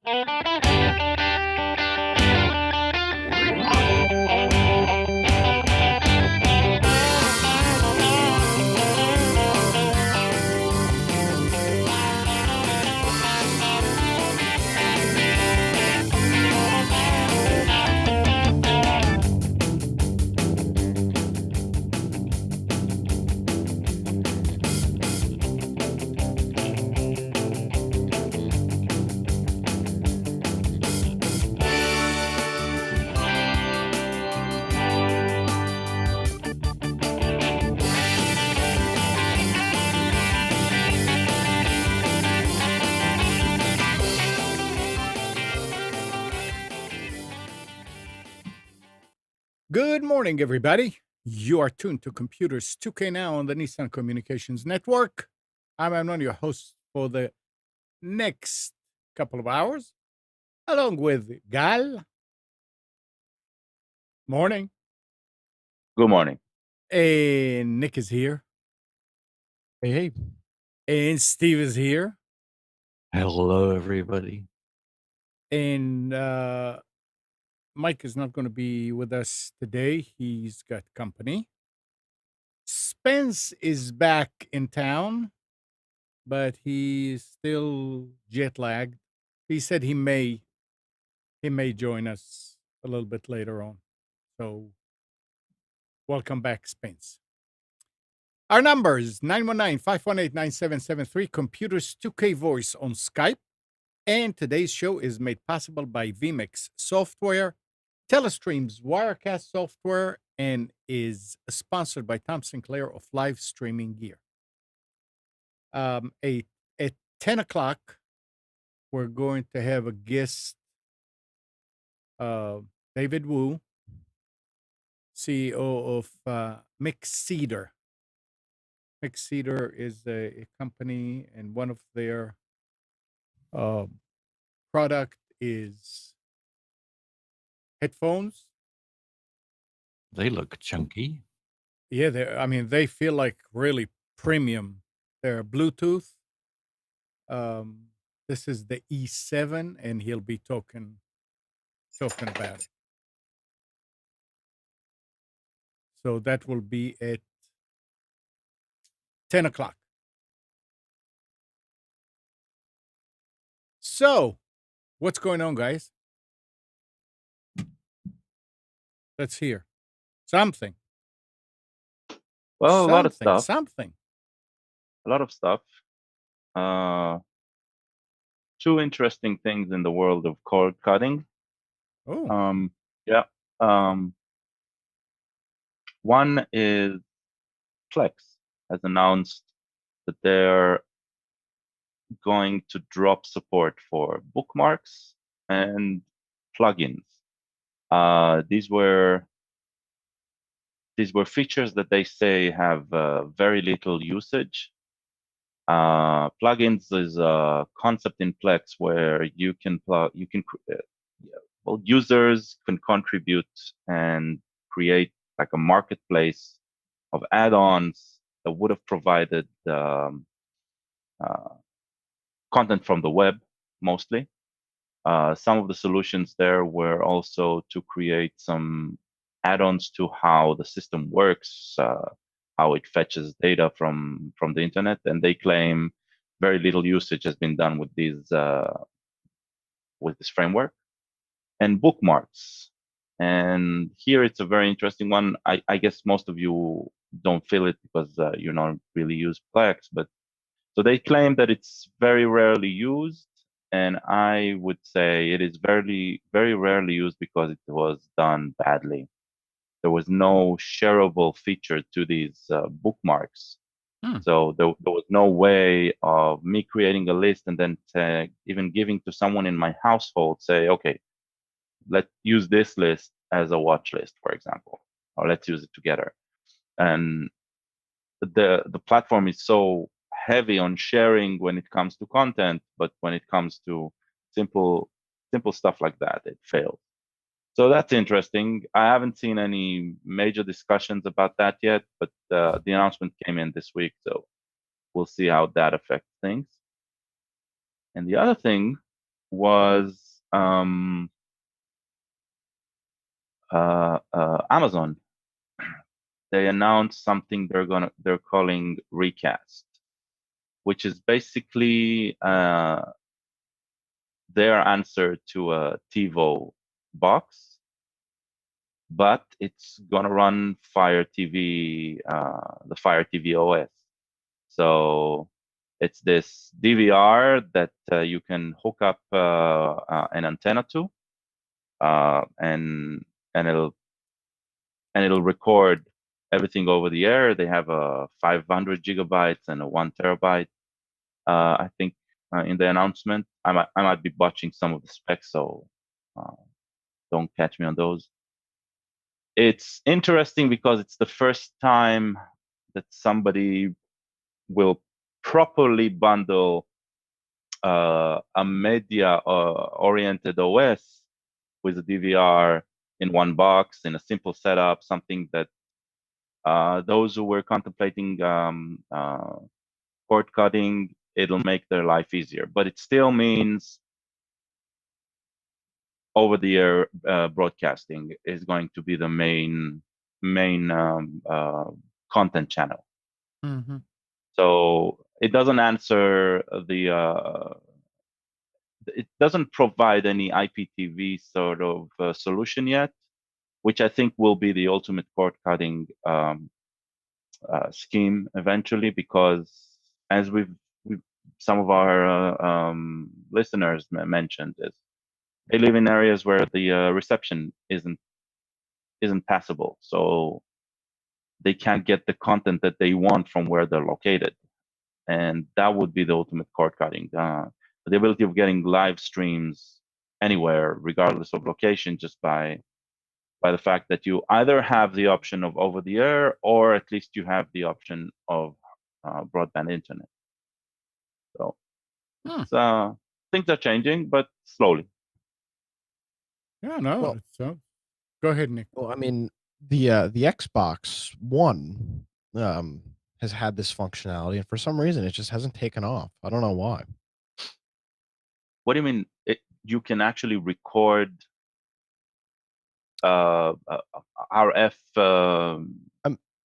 Good morning, everybody. You are tuned to Computers 2K Now on the Nissan Communications Network. I'm Amnon, your host for the next couple of hours, along with Gal. Morning. Good morning. And Nick is here. Hey. And Steve is here. Hello, everybody. And Mike is not going to be with us today. He's got company. Spence is back in town, but he's still jet lagged. He said he may join us a little bit later on. So welcome back, Spence. Our number is 919-518-9773, Computers 2K Voice on Skype. And today's show is made possible by vMix Software, Telestream's Wirecast software, and is sponsored by Tom Sinclair of Live Streaming Gear. At 10 o'clock, we're going to have a guest, David Wu, CEO of Mixcder. Mixcder is a company, and one of their product is headphones. They look chunky. Yeah, they feel like really premium. They're Bluetooth. This is the E7, and he'll be talking about it. So that will be at 10 o'clock. So, what's going on, guys? Let's hear something. Well, a lot of stuff. Something. A lot of stuff. Two interesting things in the world of CordCutting. Oh. Yeah. One is Plex has announced that they're going to drop support for bookmarks and plugins. These were features that they say have very little usage. Plugins is a concept in Plex where users can contribute and create like a marketplace of add-ons that would have provided content from the web mostly. Some of the solutions there were also to create some add-ons to how the system works, how it fetches data from the internet, and they claim very little usage has been done with this framework. And bookmarks. And here it's a very interesting one. I guess most of you don't feel it because you don't really use Plex, but so they claim that it's very rarely used, and I would say it is very, very rarely used because it was done badly. There was no shareable feature to these bookmarks. So there was no way of me creating a list and then even giving to someone in my household, say, okay, let's use this list as a watch list, for example, or let's use it together. And the platform is so heavy on sharing when it comes to content, but when it comes to simple stuff like that, it fails. So that's interesting. I haven't seen any major discussions about that yet, but the announcement came in this week, so we'll see how that affects things. And the other thing was Amazon. They announced something they're calling Recast, which is basically their answer to a TiVo box, but it's gonna run Fire TV, the Fire TV OS. So it's this DVR that you can hook up an antenna to, and it'll record everything over the air. They have a 500 gigabytes and a 1 terabyte. I think in the announcement, I might be botching some of the specs, so don't catch me on those. It's interesting because it's the first time that somebody will properly bundle a media oriented OS with a DVR in one box in a simple setup, something that those who were contemplating cord cutting, it'll make their life easier. But it still means over-the-air broadcasting is going to be the main content channel. Mm-hmm. So it doesn't answer it doesn't provide any IPTV sort of solution yet, which I think will be the ultimate cord cutting scheme eventually, because as we've some of our listeners mentioned, is they live in areas where the reception isn't passable, so they can't get the content that they want from where they're located, and that would be the ultimate cord cutting. The ability of getting live streams anywhere, regardless of location, just by the fact that you either have the option of over the air, or at least you have the option of broadband internet. So things are changing, but slowly. Yeah, no. So go ahead, Nick. Well, I mean, the Xbox One has had this functionality, and for some reason, it just hasn't taken off. I don't know why. What do you mean? You can actually record RF.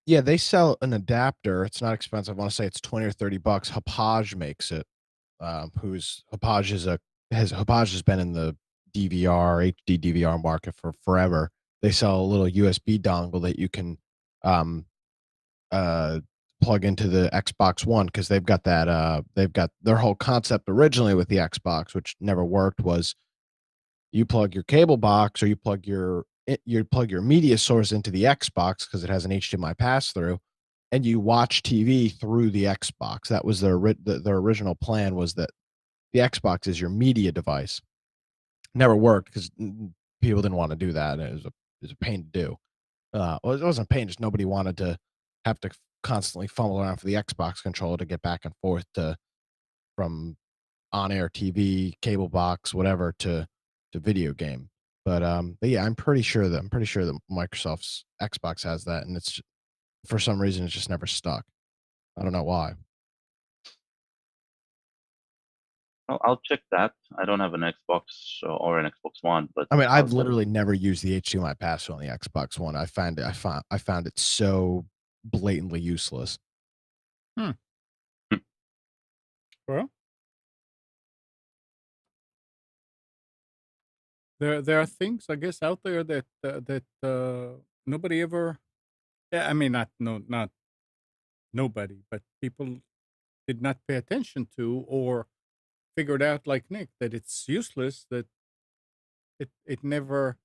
Yeah, they sell an adapter. It's not expensive. I want to say it's $20 or $30. Hauppauge makes it. Hauppauge has been in the DVR, HD DVR market for forever. They sell a little USB dongle that you can plug into the Xbox One, because they've got their whole concept originally with the Xbox, which never worked, was you plug your cable box, or you plug your media source into the Xbox, because it has an HDMI pass through, and you watch TV through the Xbox. That was their original plan, was that the Xbox is your media device. Never worked because people didn't want to do that. It was a pain to do. Well, it wasn't a pain, just nobody wanted to have to constantly fumble around for the Xbox controller to get back and forth from on-air TV, cable box, whatever, to video game. But yeah, I'm pretty sure that Microsoft's Xbox has that, and it's, for some reason, it's just never stuck. I don't know why. I'll check that. I don't have an Xbox or an Xbox One, but I mean, I've literally never used the HDMI pass on the Xbox One. I found it so blatantly useless. Well, there are things, I guess, out there that nobody ever. Yeah, I mean, not nobody, but people did not pay attention to, or figured out, like Nick, that it's useless, that it never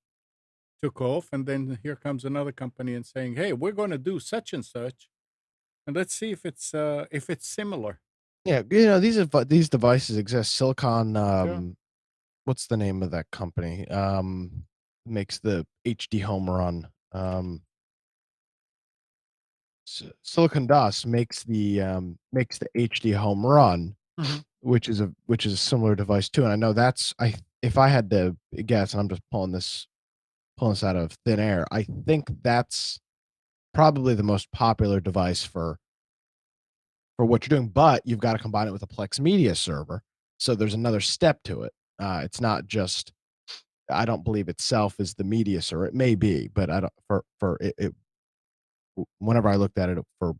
took off, and then here comes another company and saying, "Hey, we're going to do such and such, and let's see if it's similar." Yeah, these devices exist. Silicon, what's the name of that company? Makes the HD Homerun. Silicon Dust makes the HD Homerun, which is a similar device too. And I know if I had to guess, and I'm just pulling this out of thin air, I think that's probably the most popular device for what you're doing. But you've got to combine it with a Plex media server, so there's another step to it. It's not just. I don't believe itself is the media server. It may be, but I don't. For it whenever I looked at it for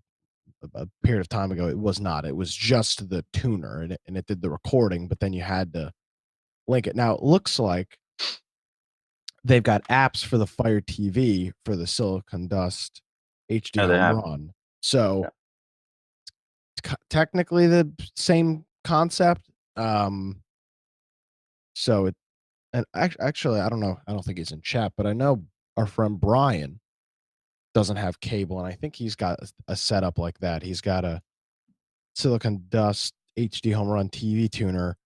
a period of time ago, it was not. It was just the tuner, and it did the recording, but then you had to link it. Now it looks like they've got apps for the Fire TV for the Silicon Dust HD Yeah, they Home have. Run. So Yeah. technically the same concept. So it, and actually, I don't know. I don't think he's in chat, but I know our friend Brian doesn't have cable, and I think he's got a setup like that. He's got a Silicon Dust HD Home Run TV tuner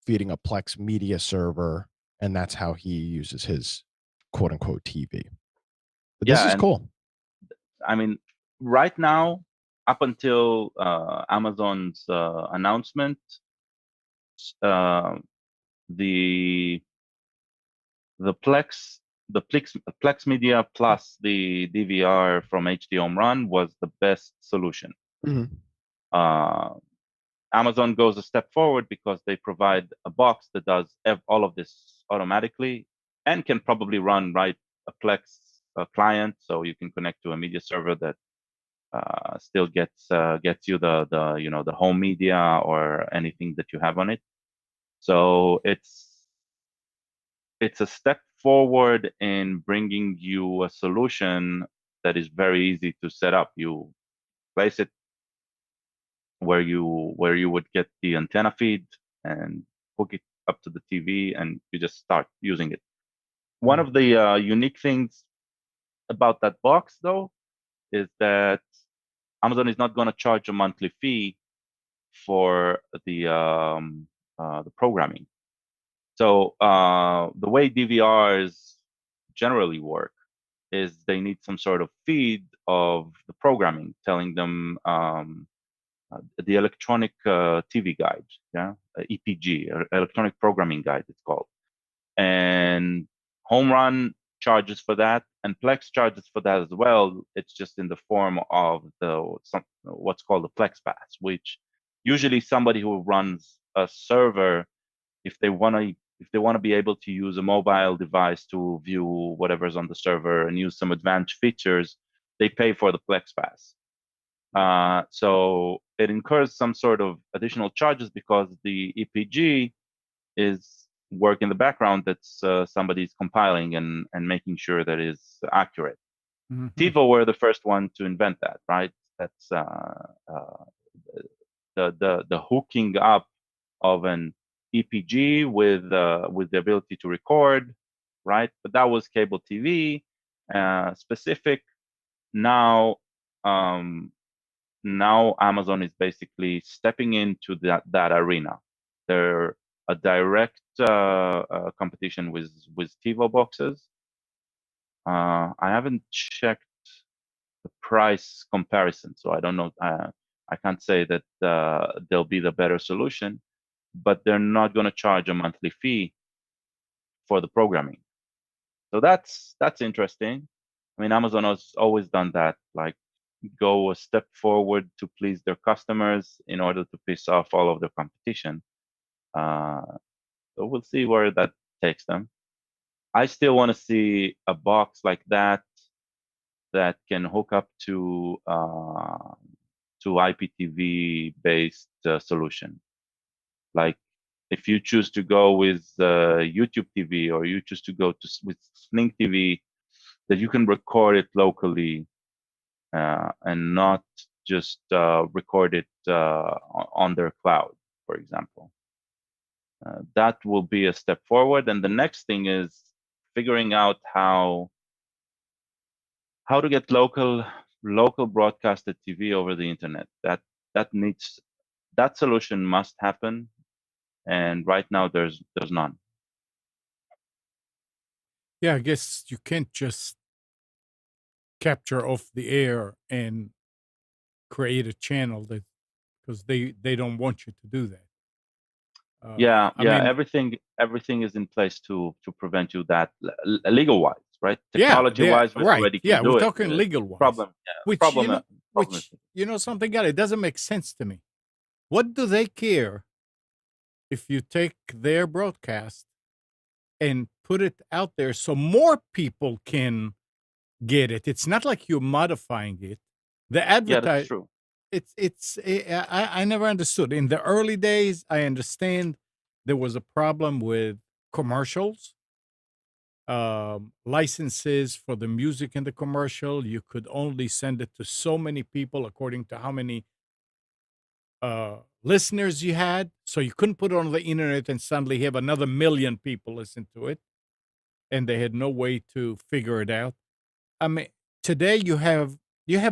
feeding a Plex media server, and that's how he uses his quote unquote TV. But this Yeah, is and cool. I mean, right now, up until Amazon's announcement, the Plex Media plus the DVR from HD Home Run was the best solution. Amazon goes a step forward because they provide a box that does all of this automatically and can probably run a Plex client, so you can connect to a media server that still gets you the home media or anything that you have on it. So it's a step forward in bringing you a solution that is very easy to set up. You place it where you would get the antenna feed and hook it up to the TV, and you just start using it. One of the unique things about that box, though, is that Amazon is not going to charge a monthly fee for the programming. So the way DVRs generally work is they need some sort of feed of the programming, telling them the electronic TV guide, EPG, electronic programming guide, it's called. And Homerun charges for that, and Plex charges for that as well. It's just in the form of what's called the Plex Pass, which usually somebody who runs a server, if they want to be able to use a mobile device to view whatever's on the server and use some advanced features, they pay for the Plex Pass. So it incurs some sort of additional charges because the EPG is work in the background that's somebody's compiling and making sure that is accurate. TiVo were the first one to invent that, right? That's the hooking up of an EPG with the ability to record, right? But that was cable TV specific. Now Amazon is basically stepping into that arena. They're a direct competition with TiVo boxes. I haven't checked the price comparison, so I don't know. I can't say that they'll be the better solution, but they're not going to charge a monthly fee for the programming. So that's interesting. I mean, Amazon has always done that, like go a step forward to please their customers in order to piss off all of their competition. So we'll see where that takes them. I still want to see a box like that can hook up to IPTV based solution. Like if you choose to go with YouTube TV, or you choose to go with Sling TV, that you can record it locally and not just record it on their cloud, for example. That will be a step forward. And the next thing is figuring out how to get local broadcasted TV over the internet. That solution must happen, and right now there's none. Yeah, I guess you can't just capture off the air and create a channel because they don't want you to do that. I mean, everything is in place to prevent you that legal wise, right? Technology wise, we already can do we're it. talking legal wise. Problem, Which you know something, guy, it doesn't make sense to me. What do they care if you take their broadcast and put it out there so more people can get it. It's not like you're modifying it. The Yeah, that's advertise true. I never understood. In the early days, I understand there was a problem with commercials, licenses for the music in the commercial. You could only send it to so many people according to how many listeners you had. So you couldn't put it on the internet and suddenly have another million people listen to it. And they had no way to figure it out. I mean, today you have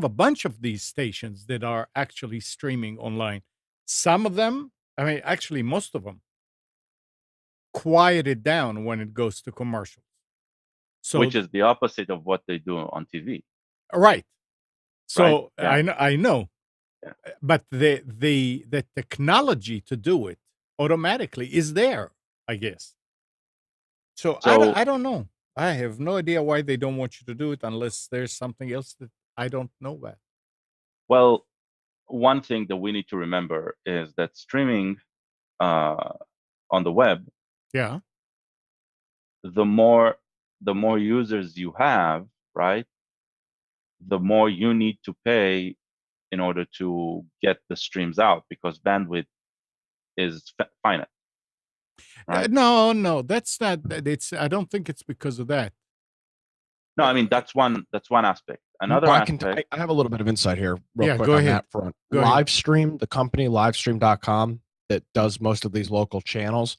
a bunch of these stations that are actually streaming online. Some of them, I mean, actually most of them, quiet it down when it goes to commercials. So Which is the opposite of what they do on TV. right. So Yeah. I know, Yeah. but the technology to do it automatically is there, I guess. So I don't know. I have no idea why they don't want you to do it unless there's something else that I don't know about. Well, one thing that we need to remember is that streaming on the web, Yeah. the more users you have, right, the more you need to pay in order to get the streams out, because bandwidth is finite, right? No, that's not. It's. I don't think it's because of that. No, I mean that's one aspect. Another I aspect. have a little bit of insight here, real Yeah, quick go on ahead. that front. Go ahead. Livestream, the company livestream.com that does most of these local channels,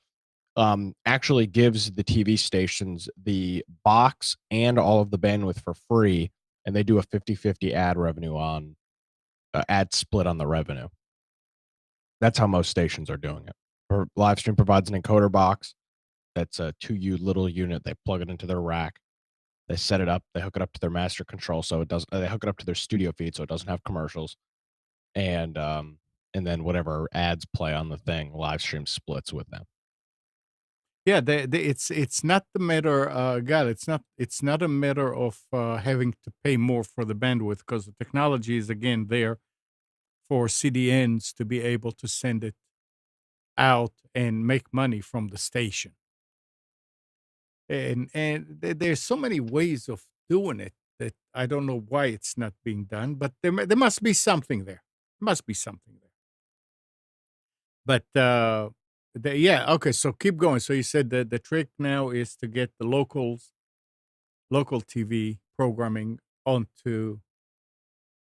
actually gives the TV stations the box and all of the bandwidth for free, and they do a 50-50 ad revenue on ad split on the revenue. That's how most stations are doing it. Or Livestream provides an encoder box that's a 2U little unit. They plug it into their rack. They set it up. They hook it up to their master control, so it doesn't. They hook it up to their studio feed, so it doesn't have commercials. And then whatever ads play on the thing, Livestream splits with them. Yeah, it's not the matter. God, it's not a matter of having to pay more for the bandwidth because the technology is again there for CDNs to be able to send it out and make money from the station. And there's so many ways of doing it that I don't know why it's not being done, but there must be something there. Must be something there. But yeah, okay. So keep going. So you said that the trick now is to get the local TV programming onto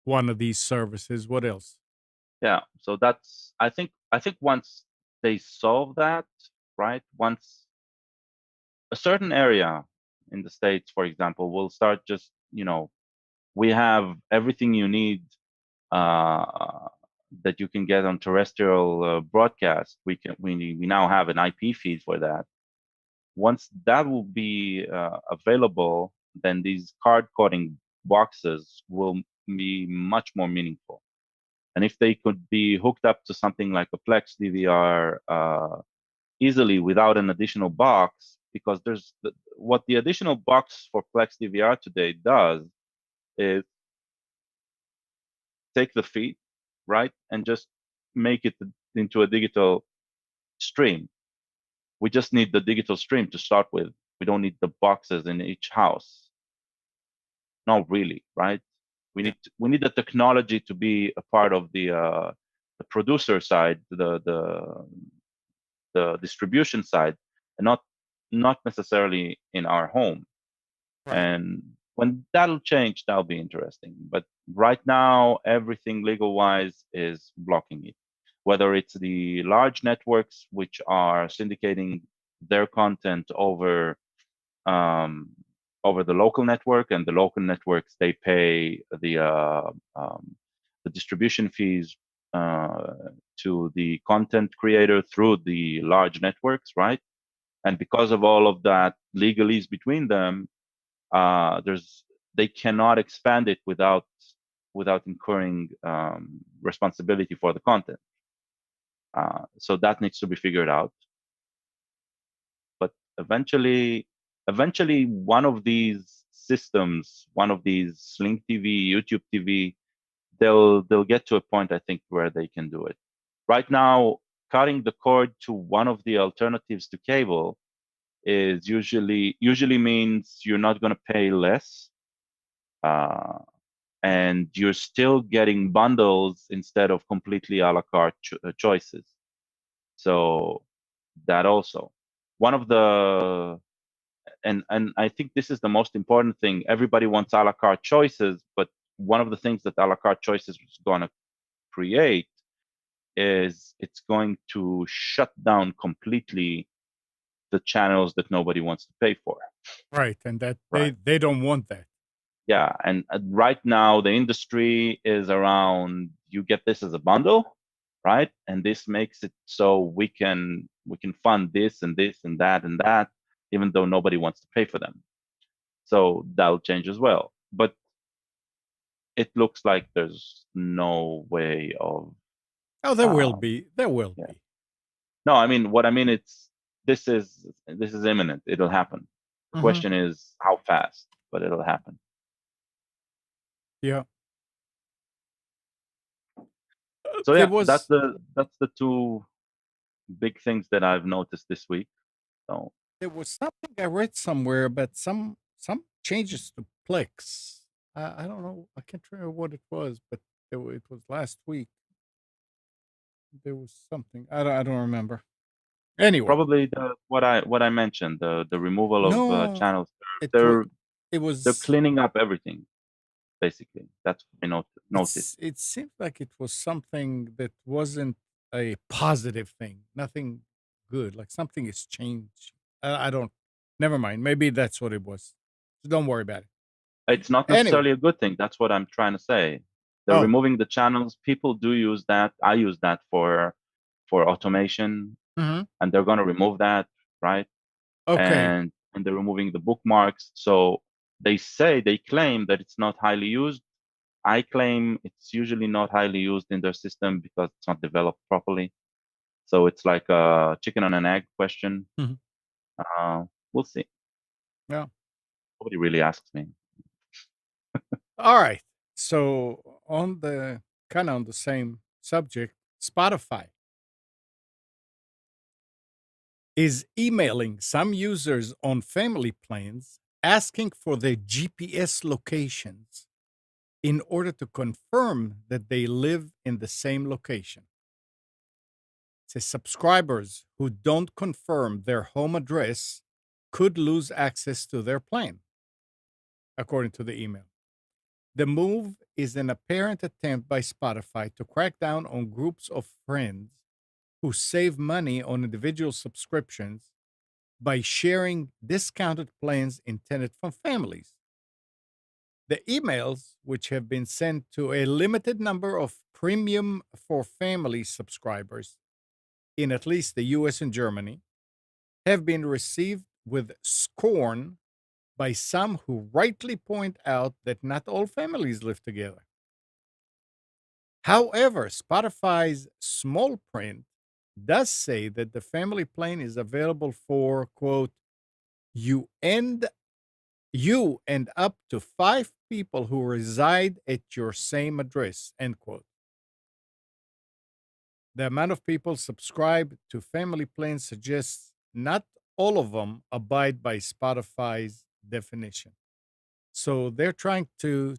one of these services. What else? Yeah, so that's I think once they solve that, right? Once a certain area in the States, for example, will start just, we have everything you need that you can get on terrestrial broadcast. We now have an IP feed for that. Once that will be available, then these card coding boxes will be much more meaningful. And if they could be hooked up to something like a Plex DVR easily without an additional box, because what the additional box for Plex DVR today does is take the feed, right, and just make it into a digital stream. We just need the digital stream to start with. We don't need the boxes in each house. Not really, right? We need the technology to be a part of the producer side, the distribution side, and not necessarily in our home. Right. And when that'll change, that'll be interesting. But right now, everything legal wise is blocking it. Whether it's the large networks which are syndicating their content over the local network, and the local networks, they pay the distribution fees to the content creator through the large networks, right? And because of all of that legalese between them, they cannot expand it without incurring responsibility for the content. So that needs to be figured out. But eventually, one of these systems, one of these Sling TV, YouTube TV, they'll get to a point, I think, where they can do it. Right now, cutting the cord to one of the alternatives to cable is usually means you're not going to pay less, and you're still getting bundles instead of completely a la carte choices. So that also one of the and I think this is the most important thing. Everybody wants a la carte choices, but one of the things that a la carte choices is going to create is it's going to shut down completely the channels that nobody wants to pay for. Right, and that Right. they don't want that. Yeah, and right now the industry is around you get this as a bundle, right? And this makes it so we can fund this and this and that, even though nobody wants to pay for them. So that'll change as well. But it looks like there's no way of. Oh, there will be. There will yeah. be. No, I mean what I mean. This is imminent. It'll happen. The question is how fast, but it'll happen. Yeah. So There yeah, was that's the two big things that I've noticed this week. So there was something I read somewhere about some changes to Plex. I don't know. I can't remember what it was, but it was last week. There was something. I don't remember. Anyway, probably what I mentioned, the removal of no, channels. it They're was cleaning up everything. Basically, that's what I noticed. It seemed like it was something that wasn't a positive thing. Nothing good. Like something has changed. I don't. Never mind. Maybe that's what it was. So don't worry about it. It's not necessarily a good thing. That's what I'm trying to say. They're removing the channels. People do use that. I use that for automation, and they're going to remove that, right? Okay. And they're removing the bookmarks. So they claim that it's not highly used. I claim it's usually not highly used in their system because it's not developed properly. So it's like a chicken and an egg question. We'll see. Yeah. Nobody really asks me. All right. So on the kind of on the same subject, Spotify is emailing some users on family plans asking for their GPS locations in order to confirm that they live in the same location. It says subscribers who don't confirm their home address could lose access to their plan, according to the email. The move is an apparent attempt by Spotify to crack down on groups of friends who save money on individual subscriptions by sharing discounted plans intended for families. The emails, which have been sent to a limited number of premium for family subscribers in at least the US and Germany, have been received with scorn by some who rightly point out that not all families live together. However, Spotify's small print does say that the family plan is available for, quote, you and up to 5 people who reside at your same address, end quote. The amount of people subscribed to family plans suggests not all of them abide by Spotify's definition. So they're trying to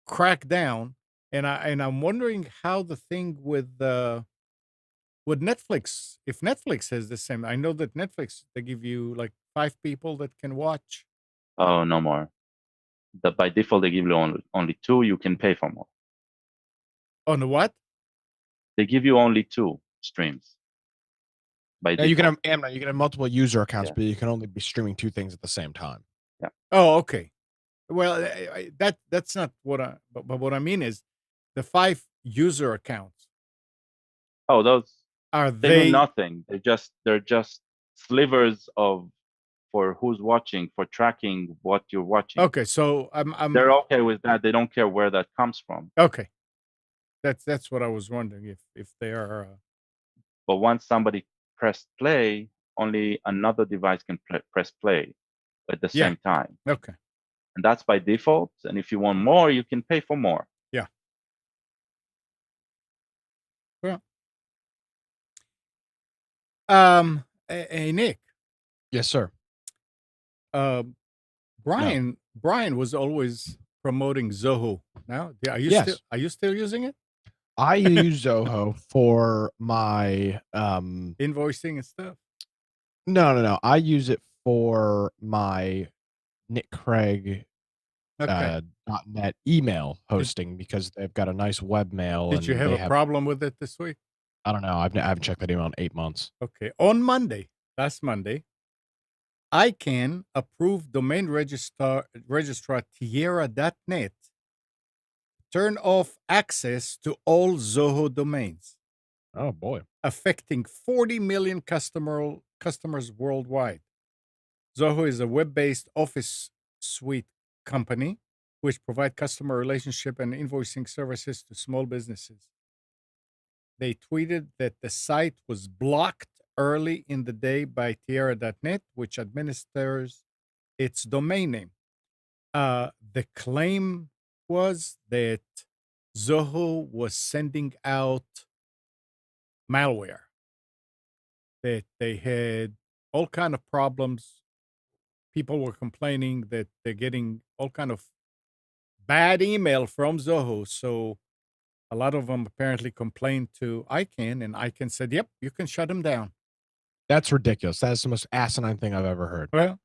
crack down, and I'm wondering how the thing with Netflix, if Netflix has the same. I know that Netflix, they give you like 5 people that can watch. Oh, no more. By default they give you only 2. You can pay for more. On the what? They give you only 2 streams. By Now default. you can have multiple user accounts, but you can only be streaming 2 things at the same time. Yeah. Oh, okay. Well, that's not what I. But what I mean is, the 5 user accounts. Oh, those are they mean nothing. They're just slivers for who's watching, for tracking what you're watching. Okay, so they're okay with that. They don't care where that comes from. Okay, that's what I was wondering if they are. But once somebody pressed play, only another device can press play at the same time. Okay. And that's by default. And if you want more, you can pay for more. Yeah. Well, Hey, Nick. Yes, sir. Uh, Brian was always promoting Zoho. Now, Yes. are you still using it? I use Zoho for my Invoicing and stuff. no. I use it for my Nick Craig Okay. .net email hosting because they've got a nice webmail. Did you and have they a problem with it this week? I don't know. I haven't checked that email in 8 months. Okay. On Monday, last Monday, ICANN approved domain registrar Tierra.net turn off access to all Zoho domains, Oh boy. affecting 40 million customers worldwide. Zoho is a web-based office suite company which provide customer relationship and invoicing services to small businesses. They tweeted that the site was blocked early in the day by Tierra.net, which administers its domain name. The claim was that Zoho was sending out malware, that they had all kind of problems. People were complaining that they're getting all kind of bad email from Zoho. So a lot of them apparently complained to ICANN, and ICANN said, "Yep, you can shut them down." That's ridiculous. That is the most asinine thing I've ever heard. Well,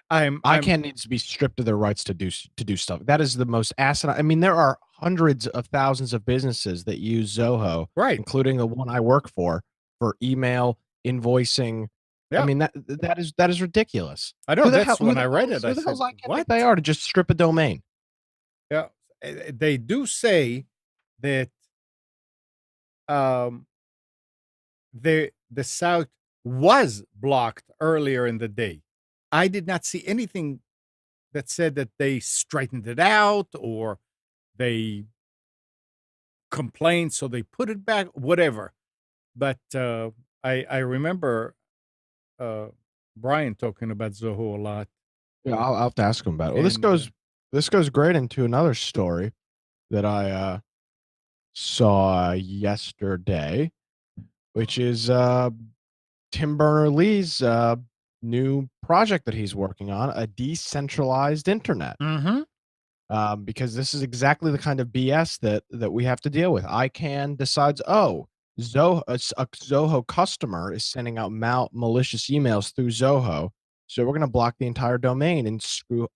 I'm ICANN needs to be stripped of their rights to do stuff. That is the most asinine. I mean, there are hundreds of thousands of businesses that use Zoho, right. including the one I work for email, invoicing. Yeah. I mean, that is ridiculous. I know. Who the That's hell- when who I the read hell is- it. I Who the said, hell's ICANN think "What?" they are to just strip a domain? Yeah, they do say that um, the site was blocked earlier in the day. I did not see anything that said that they straightened it out or they complained, so they put it back, whatever. But I remember Brian talking about Zoho a lot. Yeah, I'll have to ask him about it. Well, And, this goes great into another story that I saw yesterday, which is Tim Berners-Lee's new project that he's working on, a decentralized internet. Because this is exactly the kind of BS that we have to deal with. ICANN decides, oh, a Zoho customer is sending out malicious emails through Zoho, so we're going to block the entire domain and screw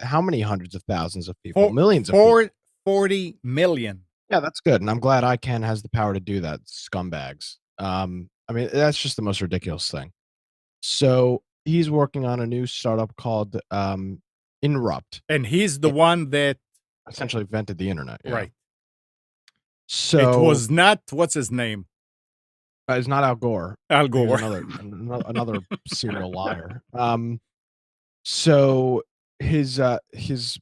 how many hundreds of thousands of people, millions of people. 40 million. Yeah, that's good, and I'm glad ICANN has the power to do that. Scumbags. I mean, that's just the most ridiculous thing. So he's working on a new startup called Inrupt. And he's the one that essentially invented the internet. Yeah. Right. So it was not, what's his name? It's not Al Gore. Al Gore. Another serial liar. So his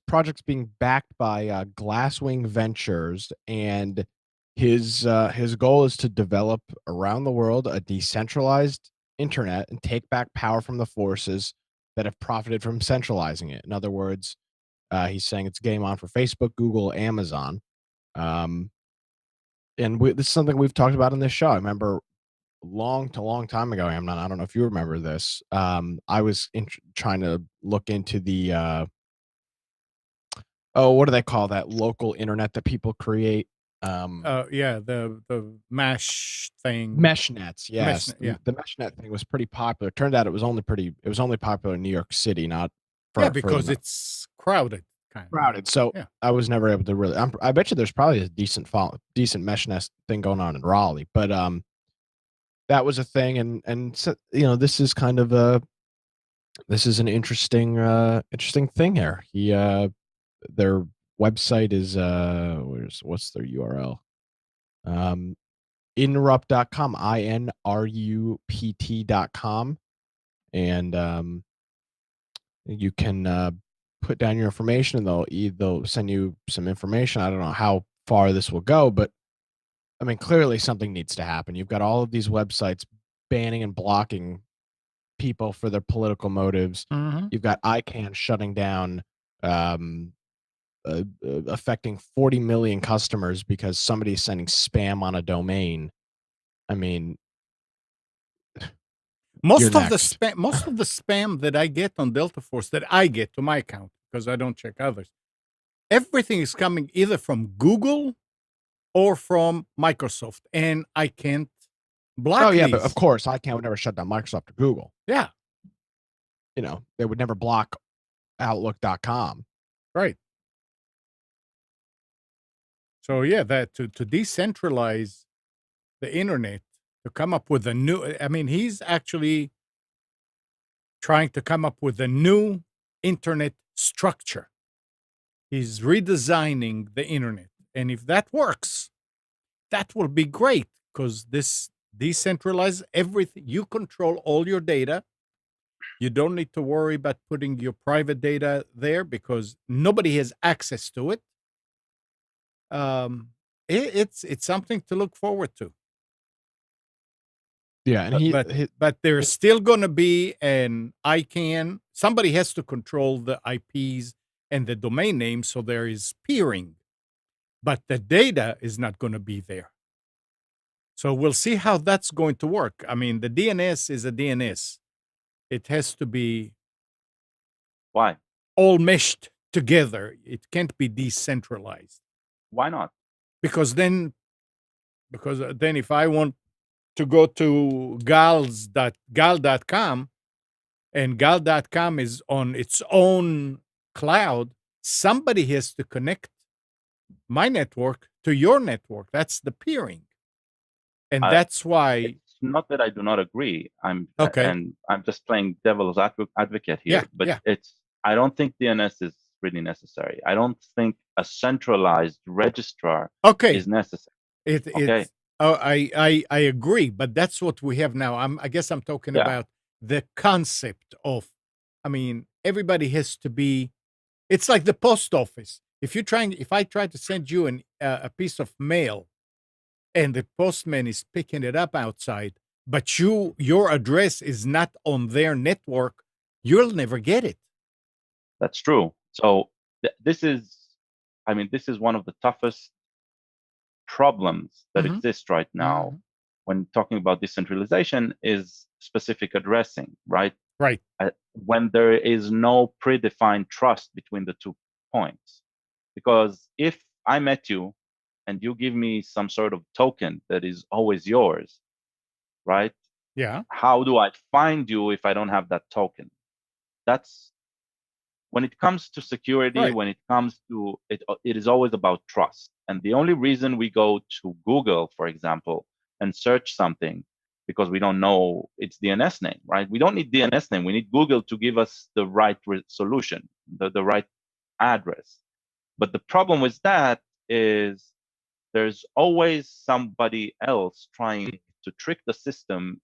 project's being backed by Glasswing Ventures, and his goal is to develop around the world a decentralized internet and take back power from the forces that have profited from centralizing it. In other words, he's saying it's game on for Facebook, Google, Amazon. And this is something we've talked about in this show. I remember long time ago. I don't know if you remember this. I was trying to look into the what do they call that local internet that people create? Yeah, the mesh thing. Mesh nets, yes. Yeah. The mesh net thing was pretty popular. Turned out it was only popular in New York City, not because it's crowded. Crowded. So yeah. I was never able to really. I bet you there's probably a decent mesh net thing going on in Raleigh, but that was a thing, and so, this is kind of an interesting thing here. Their website is what's their URL? Inrupt.com, INRUPT.com, and you can put down your information, and they'll send you some information. I don't know how far this will go, but I mean, clearly something needs to happen. You've got all of these websites banning and blocking people for their political motives. Mm-hmm. You've got ICANN shutting down, affecting 40 million customers because somebody's sending spam on a domain. I mean, Most of the next. spam that I get on Delta Force, that I get to my account, because I don't check others, everything is coming either from Google or from Microsoft, and I can't block Oh yeah, these. but of course I would never shut down Microsoft or Google. Yeah, You know, they would never block Outlook.com. right. So yeah, that to decentralize the internet, to come up with a new, I mean, he's actually trying to come up with a new internet structure. He's redesigning the internet. And if that works, that will be great, because this decentralizes everything. You control all your data. You don't need to worry about putting your private data there because nobody has access to it. It's something to look forward to. Yeah, and but there's still going to be an ICANN. Somebody has to control the IPs and the domain names, so there is peering. But the data is not going to be there. So we'll see how that's going to work. I mean, the DNS is a DNS. It has to be Why? all meshed together. It can't be decentralized. Why not? Because then if I want to go to gal.com and gal.com is on its own cloud, somebody has to connect my network to your network. That's the peering. And that's why it's not that I do not agree. Okay. And I'm just playing devil's advocate here. Yeah, but yeah. I don't think DNS is really necessary. I don't think a centralized registrar is necessary. Okay. I agree, but that's what we have now. I guess I'm talking about the concept of, I mean, everybody has to be, it's like the post office. If I try to send you a piece of mail and the postman is picking it up outside, but your address is not on their network, you'll never get it. That's true. So this is one of the toughest problems that exist right now when talking about decentralization is specific addressing, right? Right. When there is no predefined trust between the 2 points. Because if I met you and you give me some sort of token that is always yours, right? Yeah. How do I find you if I don't have that token? That's when it comes to security, right. When it comes to it, it is always about trust. And the only reason we go to Google, for example, and search something because we don't know its DNS name, right? We don't need DNS name. We need Google to give us the right solution, the right address. But the problem with that is there's always somebody else trying to trick the system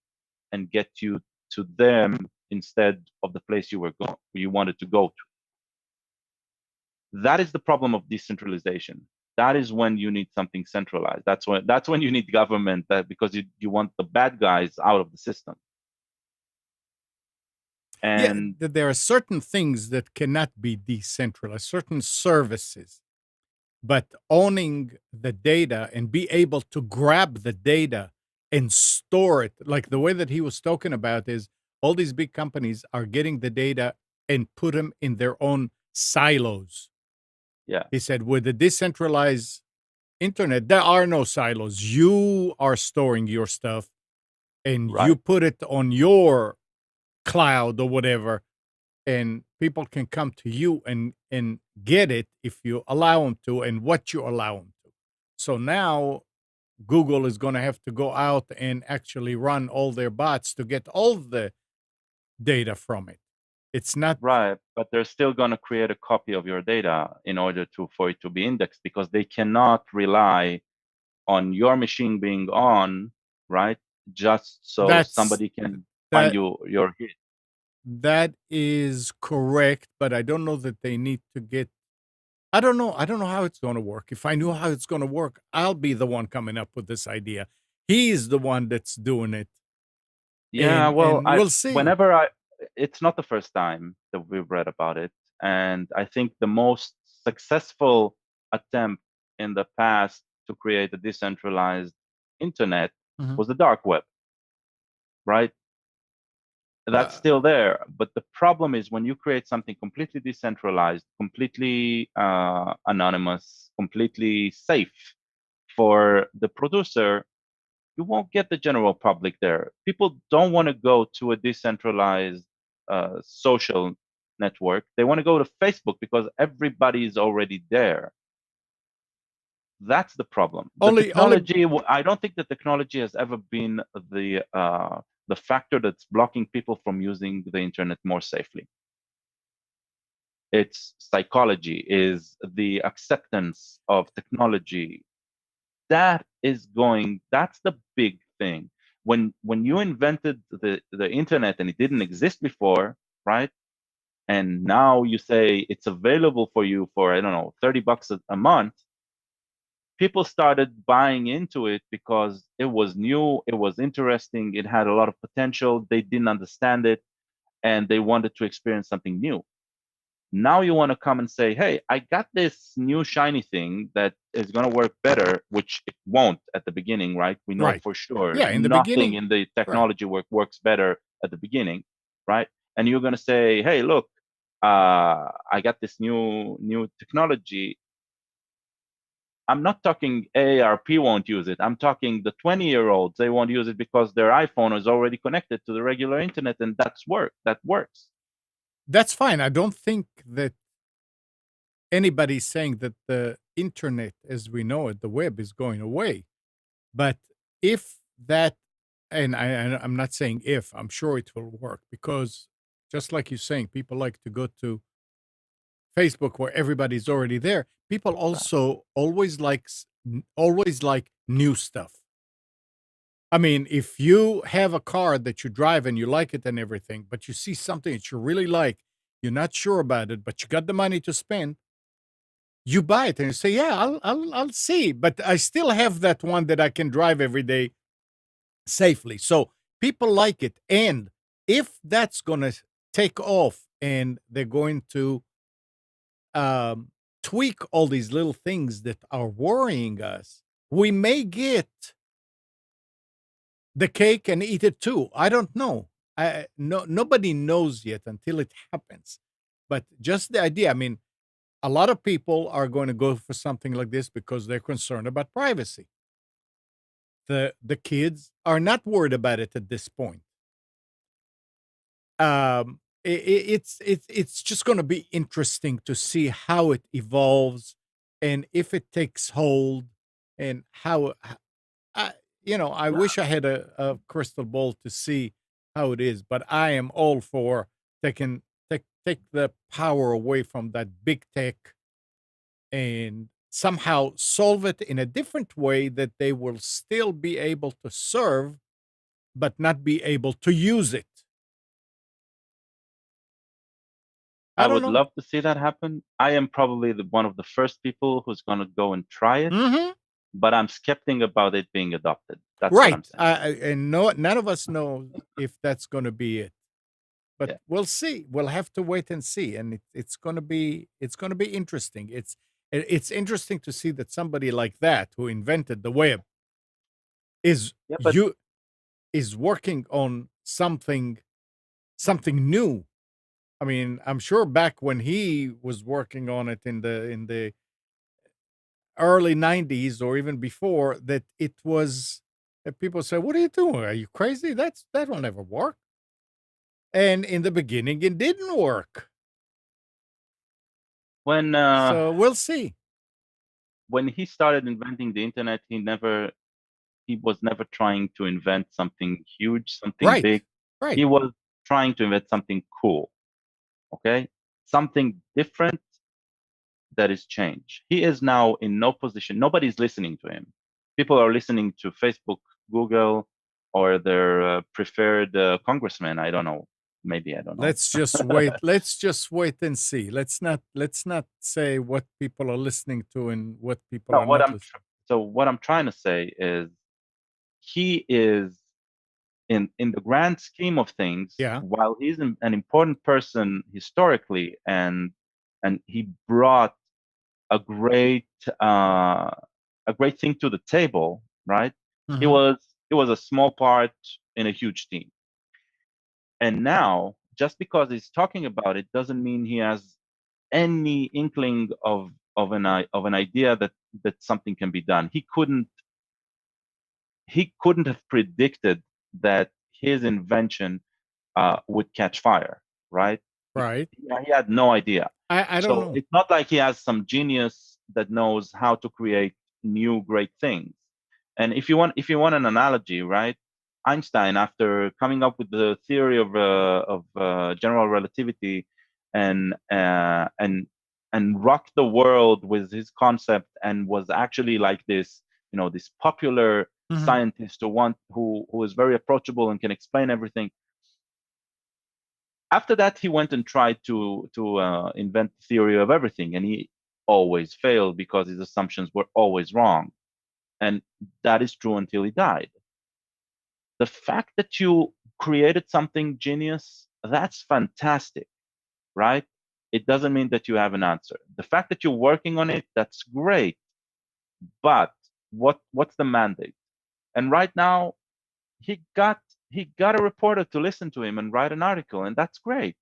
and get you to them instead of the place you wanted to go to. That is the problem of decentralization. That is when you need something centralized. That's when you need government, because you want the bad guys out of the system. And there are certain things that cannot be decentralized, certain services. But owning the data and be able to grab the data and store it, like the way that he was talking about, is all these big companies are getting the data and put them in their own silos. Yeah. He said, with the decentralized internet, there are no silos. You are storing your stuff and you put it on your cloud or whatever, and people can come to you and get it if you allow them to and what you allow them to. So now Google is going to have to go out and actually run all their bots to get all the data from it. It's not right, but they're still going to create a copy of your data in order for it to be indexed, because they cannot rely on your machine being on, right? Just so somebody can find your hit. That is correct, but I don't know that they need to get. I don't know how it's going to work. If I knew how it's going to work, I'll be the one coming up with this idea. He's the one that's doing it. Yeah, and we'll see. It's not the first time that we've read about it. And I think the most successful attempt in the past to create a decentralized internet was the dark web, right? That's still there. But the problem is when you create something completely decentralized, completely anonymous, completely safe for the producer, you won't get the general public there. People don't want to go to a decentralized social network. They want to go to Facebook because everybody is already there. That's the problem. The technology, I don't think the technology has ever been the factor that's blocking people from using the internet more safely. It's psychology, is the acceptance of technology. That's the big thing. When you invented the internet and it didn't exist before, right? And now you say it's available for you for, I don't know, $30 a month, people started buying into it because it was new, it was interesting, it had a lot of potential, they didn't understand it, and they wanted to experience something new. Now you want to come and say, hey, I got this new shiny thing that is going to work better, which it won't at the beginning, right? We know for sure. Yeah, in the nothing beginning, in the technology works better at the beginning, right? And you're going to say, hey, look, I got this new technology. I'm not talking AARP won't use it. I'm talking the 20-year-olds, they won't use it because their iPhone is already connected to the regular internet, and that works. That's fine. I don't think that anybody's saying that the internet as we know it, the web, is going away. But if that, and I'm not saying if, I'm sure it will work, because just like you're saying, people like to go to Facebook where everybody's already there. People also always like new stuff. I mean, if you have a car that you drive and you like it and everything, but you see something that you really like, you're not sure about it, but you got the money to spend, you buy it and you say, "Yeah, I'll see." But I still have that one that I can drive every day safely. So people like it, and if that's gonna take off and they're going to tweak all these little things that are worrying us, we may get the cake and eat it too. I don't know. Nobody knows yet until it happens. But just the idea, I mean, a lot of people are going to go for something like this because they're concerned about privacy. The kids are not worried about it at this point. It's just going to be interesting to see how it evolves and if it takes hold, and how I wish I had a crystal ball to see how it is, but I am all for take the power away from that big tech and somehow solve it in a different way that they will still be able to serve, but not be able to use it. I would love to see that happen. I am probably one of the first people who's going to go and try it. Mm-hmm. But I'm skeptic about it being adopted. That's right. What I'm saying. And none of us know if that's going to be it. But we'll see. We'll have to wait and see. And it's going to be interesting. It's interesting to see that somebody like that who invented the web is working on something new. I mean, I'm sure back when he was working on it in the early 90s or even before, that it was that people say, "What are you doing? Are you crazy? That will never work." And in the beginning, it didn't work. So we'll see. When he started inventing the internet, he was never trying to invent something huge, something big. Right. He was trying to invent something cool. Okay, something different that is change. He is now in no position. Nobody's listening to him. People are listening to Facebook, Google, or their preferred congressman. I don't know. Maybe I don't know. Let's just wait. Let's just wait and see. Let's not say what people are listening to and what people are not listening. So what I'm trying to say is, he is in the grand scheme of things. While he's an important person historically, and he brought a great thing to the table, right? Mm-hmm. He was a small part in a huge team. And now, just because he's talking about it doesn't mean he has any inkling of an idea that something can be done. He couldn't have predicted that his invention would catch fire, right? Right. He had no idea. I don't know. It's not like he has some genius that knows how to create new great things. And if you want an analogy, right? Einstein, after coming up with the theory of general relativity and rocked the world with his concept, and was actually like this, this popular Mhm. scientist who is very approachable and can explain everything. After that, he went and tried to invent the theory of everything, and he always failed because his assumptions were always wrong. And that is true until he died. The fact that you created something genius, that's fantastic, right? It doesn't mean that you have an answer. The fact that you're working on it, that's great. But what's the mandate? And right now, he got a reporter to listen to him and write an article, and that's great,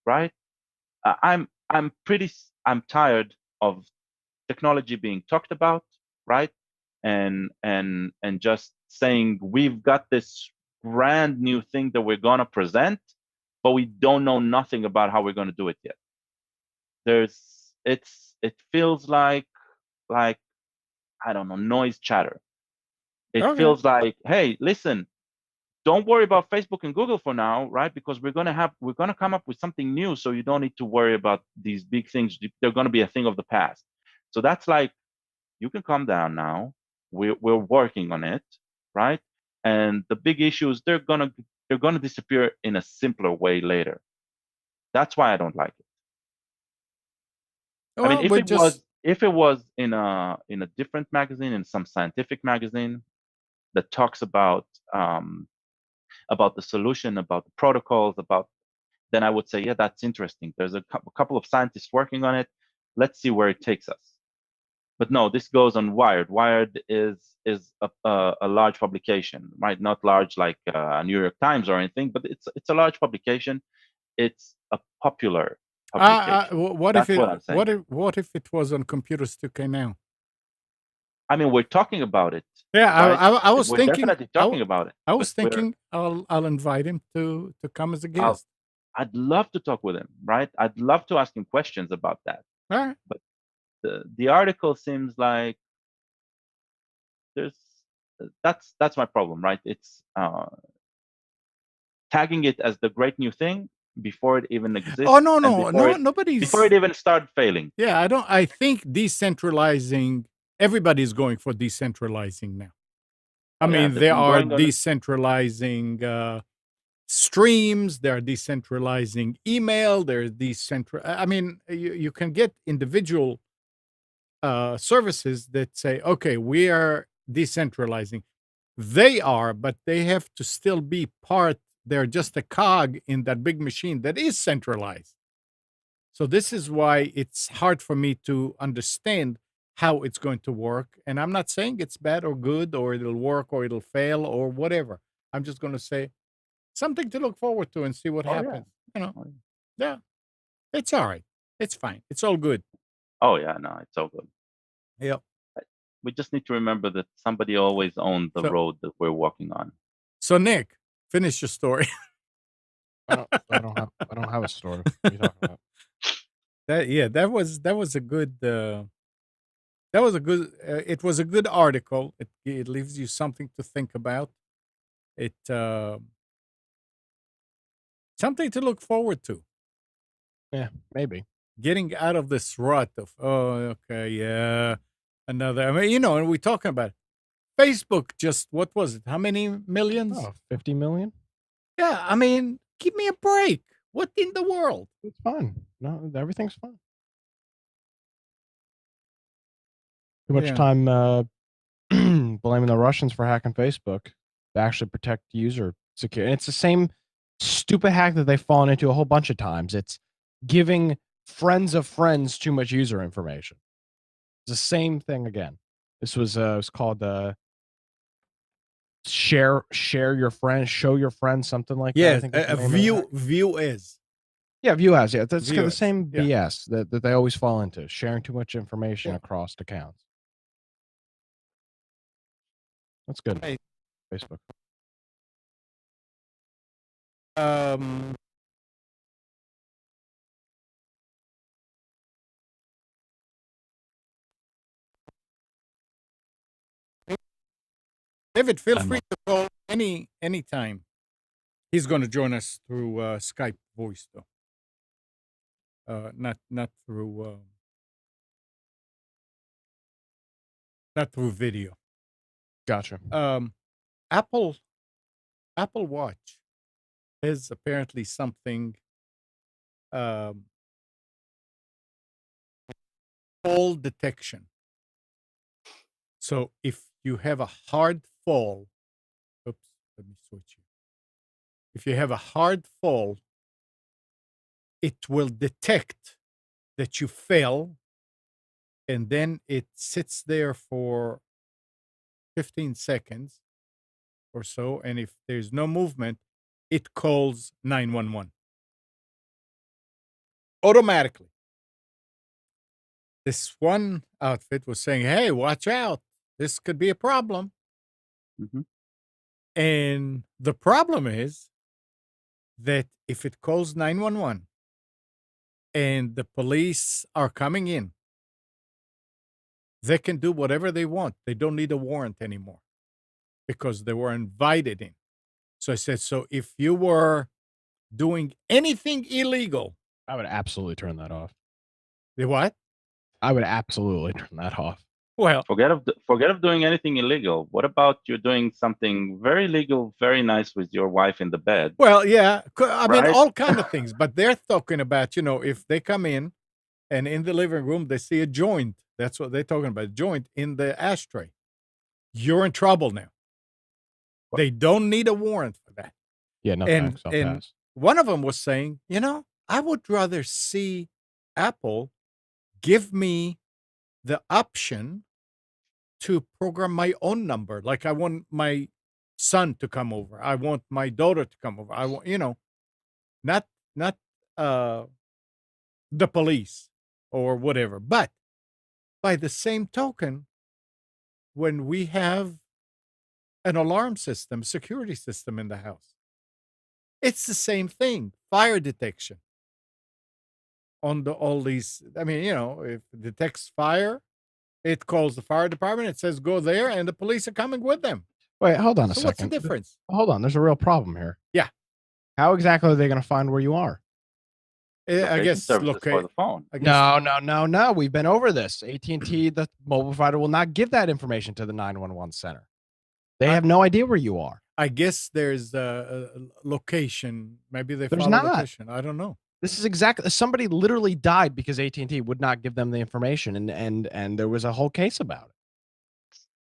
right? I'm tired of technology being talked about, right? And just saying we've got this brand new thing that we're gonna present, but we don't know nothing about how we're gonna do it yet. It feels like I don't know, noise chatter. It Okay. feels like, hey, listen, don't worry about Facebook and Google for now, right? Because we're gonna come up with something new, so you don't need to worry about these big things. They're gonna be a thing of the past. So that's like, you can calm down now. We're working on it, right? And the big issues, they're gonna disappear in a simpler way later. That's why I don't like it. I mean, Well, if it was in a different magazine, in some scientific magazine that talks about the solution, about the protocols, then I would say, yeah, that's interesting. There's a couple of scientists working on it. Let's see where it takes us. But no, this goes on Wired. Wired is a large publication, right? Not large like New York Times or anything, but it's a large publication. It's a popular publication. what That's if what I'm saying. what if it was on Computers 2K now? I mean, we're talking about it. Yeah, right? I was We're thinking. definitely talking about it. I was but we're- thinking I'll invite him to come as a guest. I'd love to talk with him, right? I'd love to ask him questions about that. All right. But the article seems like that's my problem, right? It's tagging it as the great new thing before it even exists. Oh no, and nobody's before it even started failing. Yeah, I think decentralizing. Everybody's going for decentralizing now. I mean, they are decentralizing streams. They're decentralizing email. They're I mean, you can get individual services that say, okay, we are decentralizing. They are, but they have to still be part. They're just a cog in that big machine that is centralized. So this is why it's hard for me to understand how it's going to work. And I'm not saying it's bad or good, or it'll work or it'll fail or whatever. I'm just going to say something to look forward to and see what happens. Yeah, it's all right. It's fine. It's all good. Oh yeah, no, it's all good. Yep. We just need to remember that somebody always owns the road that we're walking on. So Nick, finish your story. I don't have a story. What are you talking about? That was a good. It was a good article. It leaves you something to think about. It something to look forward to. Yeah, maybe getting out of this rut of another. I mean, and we're talking about Facebook. Just what was it? How many millions? 50 million. Yeah, I mean, give me a break. What in the world? It's fun. No, everything's fun. Too much time blaming the Russians for hacking Facebook to actually protect user security. And it's the same stupid hack that they've fallen into a whole bunch of times. It's giving friends of friends too much user information. It's the same thing again. This was it was called share your friends, show your friends, something like that. I Yes, think is the a name of that. view is. Yeah, view as. Yeah, that's kind View of the as, same yeah. BS that they always fall into, sharing too much information Yeah. across accounts. That's good. Right. Facebook. David, feel I'm free to call anytime. He's going to join us through Skype voice, though. Not through video. Gotcha. Apple Watch is apparently something fall detection. So if you have a hard fall, oops, let me switch here. If you have a hard fall, it will detect that you fell, and then it sits there for 15 seconds or so. And if there's no movement, it calls 911 automatically. This one outfit was saying, hey, watch out. This could be a problem. Mhm. And the problem is that if it calls 911 and the police are coming in, they can do whatever they want. They don't need a warrant anymore because they were invited in. So I said, so if you were doing anything illegal, I would absolutely turn that off. the what? I would absolutely turn that off. Well, Forget of doing anything illegal. What about you're doing something very legal, very nice with your wife in the bed? well, yeah. I mean, Right? all kind of things. But they're talking about, if they come in and in the living room they see a joint, that's what they're talking about, a joint in the ashtray. You're in trouble now. They don't need a warrant for that. Yeah, no And thanks. I'll and pass. one of them was saying, I would rather see Apple give me the option to program my own number. Like I want my son to come over. I want my daughter to come over. I want, not the police or whatever. But by the same token, when we have an alarm system, security system in the house, it's the same thing. Fire detection on all these. I mean, if it detects fire, it calls the fire department. It says go there, and the police are coming with them. Wait, hold on a So second. what's the difference? Hold on. There's a real problem here. Yeah. How exactly are they going to find where you are? I Location guess services for the phone. I guess, No. We've been over this. AT&T, the mobile provider, will not give that information to the 911 center. They have no idea where you are. I guess there's a location. Maybe they There's follow not. location. I don't know. This is exactly somebody literally died because AT&T would not give them the information, and there was a whole case about it.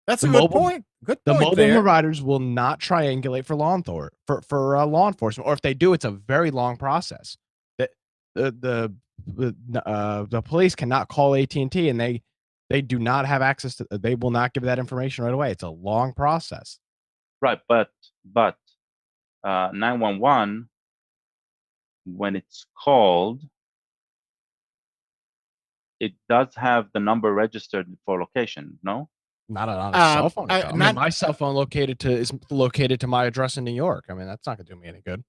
That's The a good mobile- point. Good The point mobile there. providers will not triangulate for law enforcement, or if they do, it's a very long process. That the police cannot call AT&T, and they do not have access to. They will not give that information right away. It's a long process. Right, but 911, when it's called, it does have the number registered for location. No. Not on a cell phone. I- I mean, not- my cell phone is located to my address in New York. I mean, that's not going to do me any good.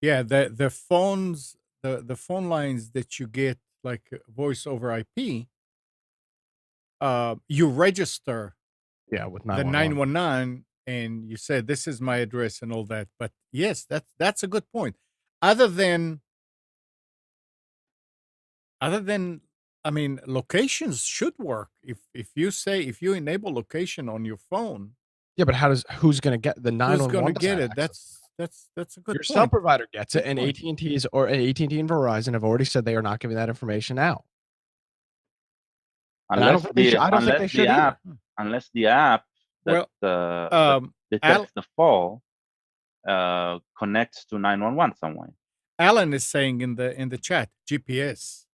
Yeah, the phones, the phone lines that you get, like voice over IP, you register Yeah, with the 911. 919 and you say this is my address and all that. But yes, that's a good point. Other than I mean, locations should work. If you enable location on your phone, Yeah, but who's going to get the who's 911? going to doesn't get have it? access. That's a good Your cell point. provider gets it, Good and point. AT&T and Verizon have already said they are not giving that information out. And Unless I don't think they should either. Unless the app that detects the fall connects to 911 some way. Alan is saying in the chat, GPS.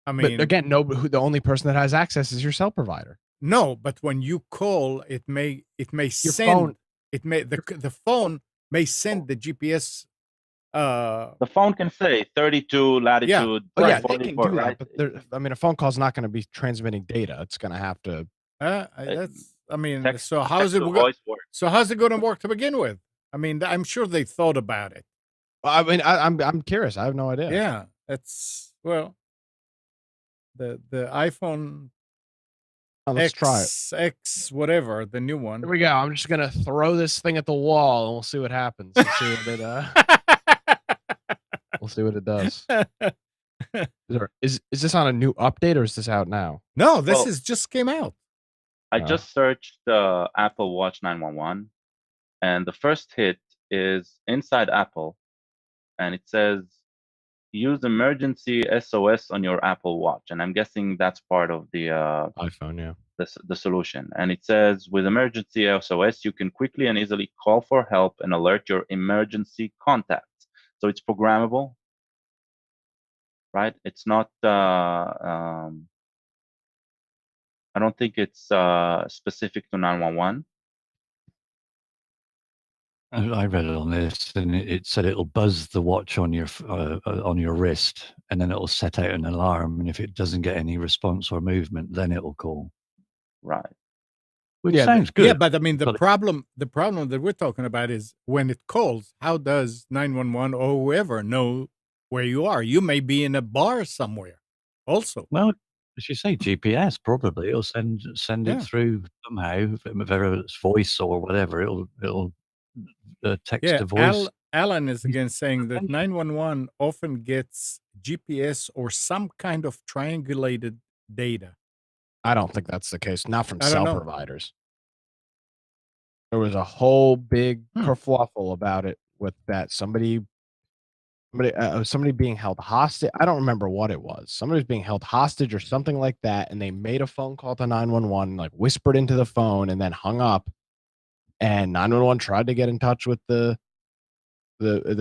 I mean, But again, the only person that has access is your cell provider. No, but when you call, it may Your send phone. it may the phone may send the GPS. The phone can say 32 latitude, Oh yeah, Right. they can 44, do that, right? but I mean, a phone call's not going to be transmitting data. It's going to have to. That's. I mean, Text, so how text is it? to voice works. So how's it going to work to begin with? I mean, I'm sure they thought about it. I mean, I'm curious. I have no idea. Yeah, that's well. The iPhone Let's try it. X whatever, the new one. Here we go. I'm just gonna throw this thing at the wall, and we'll see what happens. We'll see what we'll see what it does. Is this on a new update or is this out now? No, this Well, is just came out. I just searched Apple Watch 911, and the first hit is inside Apple, and it says use emergency SOS on your Apple Watch, and I'm guessing that's part of the iPhone, yeah. the solution. And it says with emergency SOS, you can quickly and easily call for help and alert your emergency contacts. So it's programmable, right? It's not. I don't think it's specific to 911. I read it on this, and it said it'll buzz the watch on your wrist, and then it'll set out an alarm. And if it doesn't get any response or movement, then it'll call. Right. Which sounds good. Yeah, but I mean, the But- problem that we're talking about is when it calls. How does 911 or whoever know where you are? You may be in a bar somewhere. Also, Well, as you say, GPS probably it'll send Yeah. it through somehow, whether it's voice or whatever. It'll text yeah. to voice. Alan is again saying that 911 often gets GPS or some kind of triangulated data. I don't think that's the case. Not from I don't cell know. providers. There was a whole big Hmm. kerfluffle about it with that. Somebody being held hostage. I don't remember what it was. Somebody was being held hostage or something like that, and they made a phone call to 911, like whispered into the phone, and then hung up. And 911 tried to get in touch with the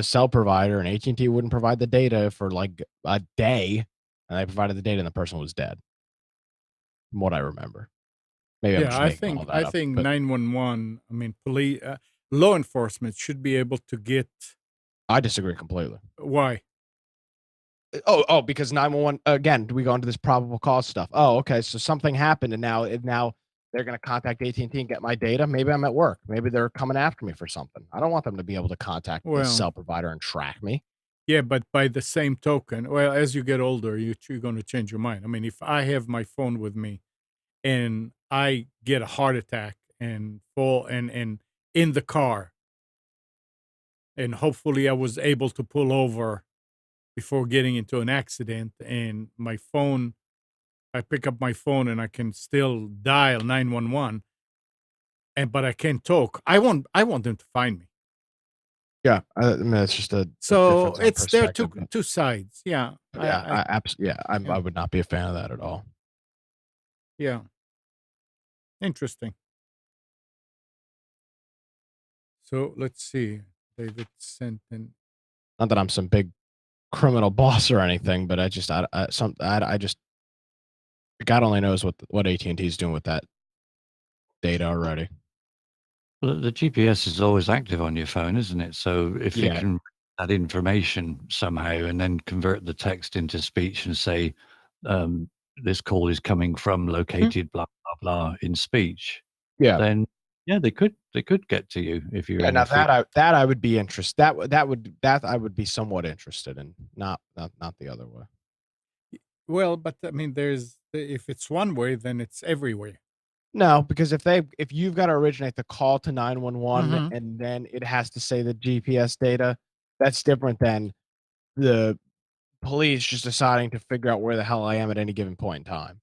cell provider, and AT&T wouldn't provide the data for like a day, and they provided the data, and the person was dead. From what I remember. Maybe I'm Yeah, just I making all think that up, but 911. I mean, police, law enforcement should be able to get. I disagree completely. Why? Oh, because 911 again. Do we go into this probable cause stuff? Oh, okay. So something happened, and now they're going to contact AT&T and get my data. Maybe I'm at work. Maybe they're coming after me for something. I don't want them to be able to contact the Well, cell provider and track me. Yeah, but by the same token, well, as you get older, you're going to change your mind. I mean, if I have my phone with me and I get a heart attack and fall and in the car, and hopefully I was able to pull over before getting into an accident, and my phone, I pick up my phone and I can still dial 911, but I can't talk. I want them to find me. Yeah, I mean, it's just a So difference in it's there perspective, two sides. Yeah. but yeah, I Yeah. would not be a fan of that at all. Yeah. Interesting. So let's see. David sent in. Not that I'm some big criminal boss or anything, but I just God only knows what AT&T is doing with that data already. Well, the GPS is always active on your phone, isn't it? So if you Yeah. can that information somehow and then convert the text into speech and say, this call is coming from located blah blah blah in speech, Yeah. then yeah, they could get to you if you're Yeah, in now a free- that I would be interested. That I would be somewhat interested in. Not the other way. Well, but I mean, if it's one way, then it's everywhere. No, because if you've got to originate the call to 911 Mhm. and then it has to say the GPS data, that's different than the police just deciding to figure out where the hell I am at any given point in time.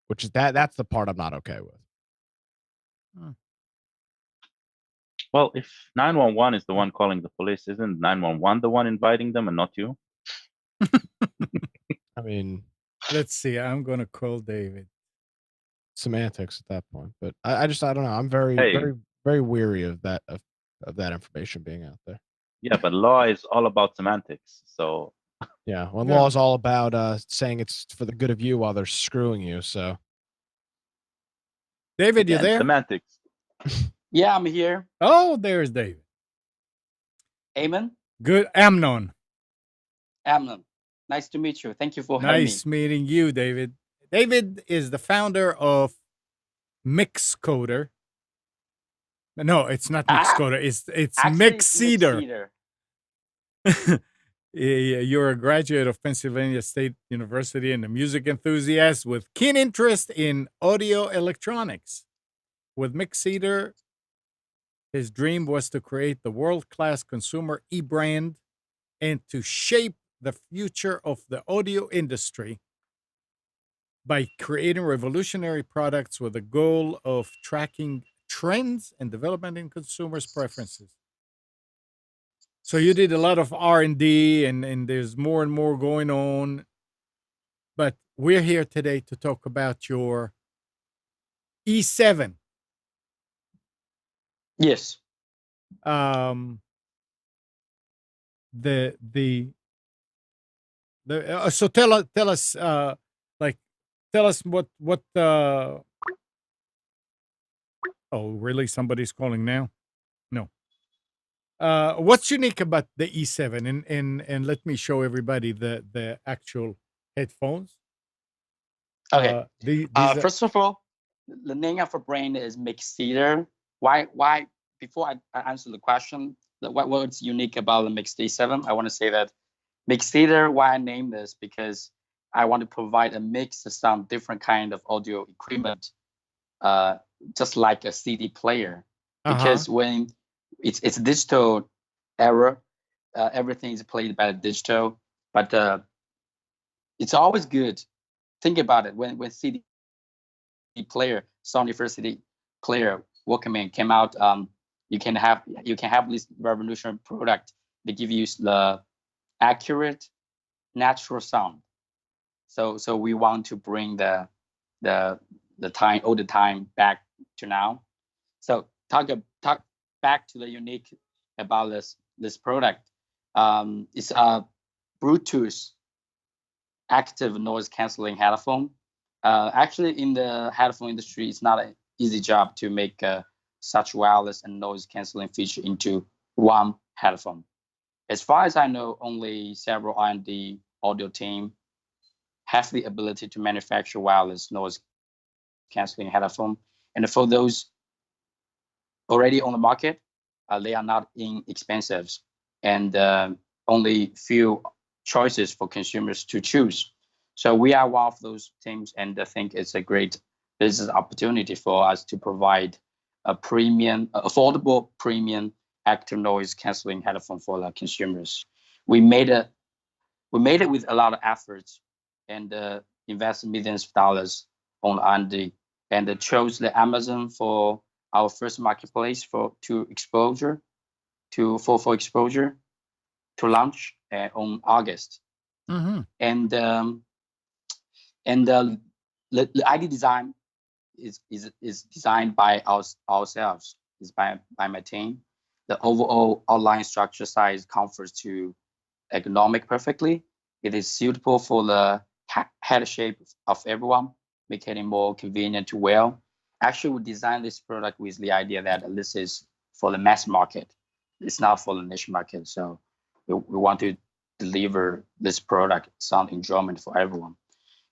Which is that's the part I'm not okay with. Well, if 911 is the one calling the police, isn't 911 the one inviting them and not you? I mean, Let's see. I'm gonna call David. semantics at that point, but I don't know. I'm very Hey. very very weary of that information being out there. Yeah, but law is all about semantics. So Yeah, well, Yeah. law is all about saying it's for the good of you while they're screwing you. So David, you Again, there? semantics. Yeah, I'm here. Oh, there's David. Amen. Good. Amnon. Amnon. Nice to meet you. Thank you for having me. Nice meeting you, David. David is the founder of Mixcoder. No, it's not Mixcoder. It's Actually, Mixcder. You're a graduate of Pennsylvania State University and a music enthusiast with keen interest in audio electronics. With Mixcder, his dream was to create the world-class consumer e-brand and to shape the future of the audio industry by creating revolutionary products with the goal of tracking trends and development in consumers' preferences. So you did a lot of R&D and there's more and more going on. But we're here today to talk about your E7. Yes. So tell us what oh, really? Somebody's calling now? No. What's unique about the E7? And let me show everybody the actual headphones. Okay. These are, First of all, the name of a brand is Mixcder. Why? Before I answer the question, what's unique about the Mixd7? I want to say that Mixcder. Why I named this because I want to provide a mix of some different kind of audio equipment, just like a CD player. Because when it's digital era, everything is played by digital, but it's always good. Think about it. When CD player, Sony first CD player Walkman came out, you can have this revolutionary product that give you the accurate, natural sound. So we want to bring the older time back to now. So talk back to the unique about this product. It's a Bluetooth active noise canceling headphone. Actually, in the headphone industry, it's not an easy job to make such wireless and noise canceling feature into one headphone. As far as I know, only several R&D audio team have the ability to manufacture wireless noise canceling headphone. And for those already on the market, they are not inexpensive and only few choices for consumers to choose. So we are one of those teams, and I think it's a great business opportunity for us to provide a affordable premium active noise canceling headphone for the consumers. We made it with a lot of efforts and invested millions of dollars on R&D, and chose the Amazon for our first marketplace for exposure to launch on August. mm-hmm. And the ID design is designed by ourselves, is by my team. The overall outline structure size comforts to ergonomic perfectly. It is suitable for the head shape of everyone, making it more convenient to wear. Actually, we designed this product with the idea that this is for the mass market. It's not for the niche market. So we want to deliver this product sound enjoyment for everyone.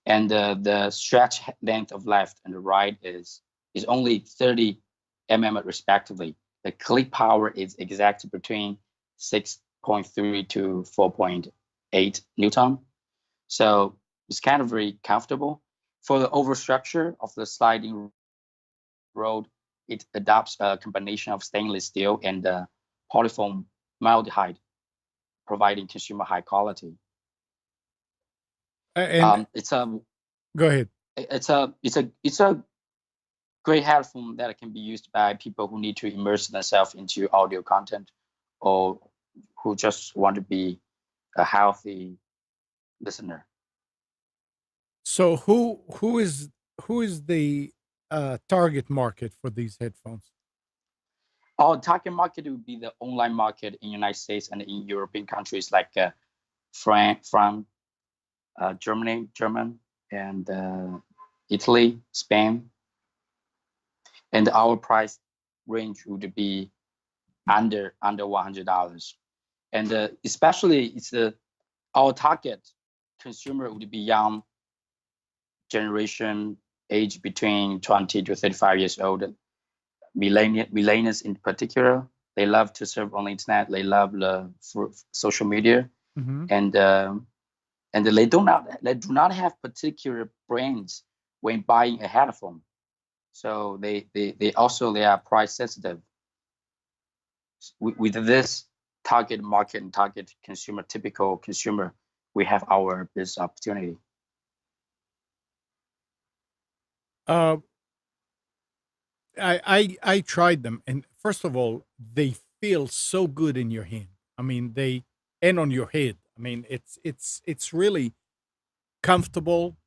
And the stretch length of left and the right is only 30 mm respectively. The click power is exactly between 6.3 to 4.8 Newton. So it's kind of very comfortable. For the overall structure of the sliding road, it adopts a combination of stainless steel and polyfoam maldehyde, providing consumer high quality. It's a go ahead. It's a great headphone that can be used by people who need to immerse themselves into audio content, or who just want to be a healthy listener. So who is the target market for these headphones? Our target market would be the online market in the United States and in European countries like France, German, and Italy, Spain. and our price range would be under $100, and especially it's our target consumer would be young generation, age between 20 to 35 years old, millennials in particular. They love to surf on the internet. They love the social media, and they do not have particular brands when buying a headphone. So they are price sensitive. With this target market and target consumer, typical consumer, we have our business opportunity. I tried them, and first of all, they feel so good in your hand. I mean, and on your head. I mean, it's really comfortable.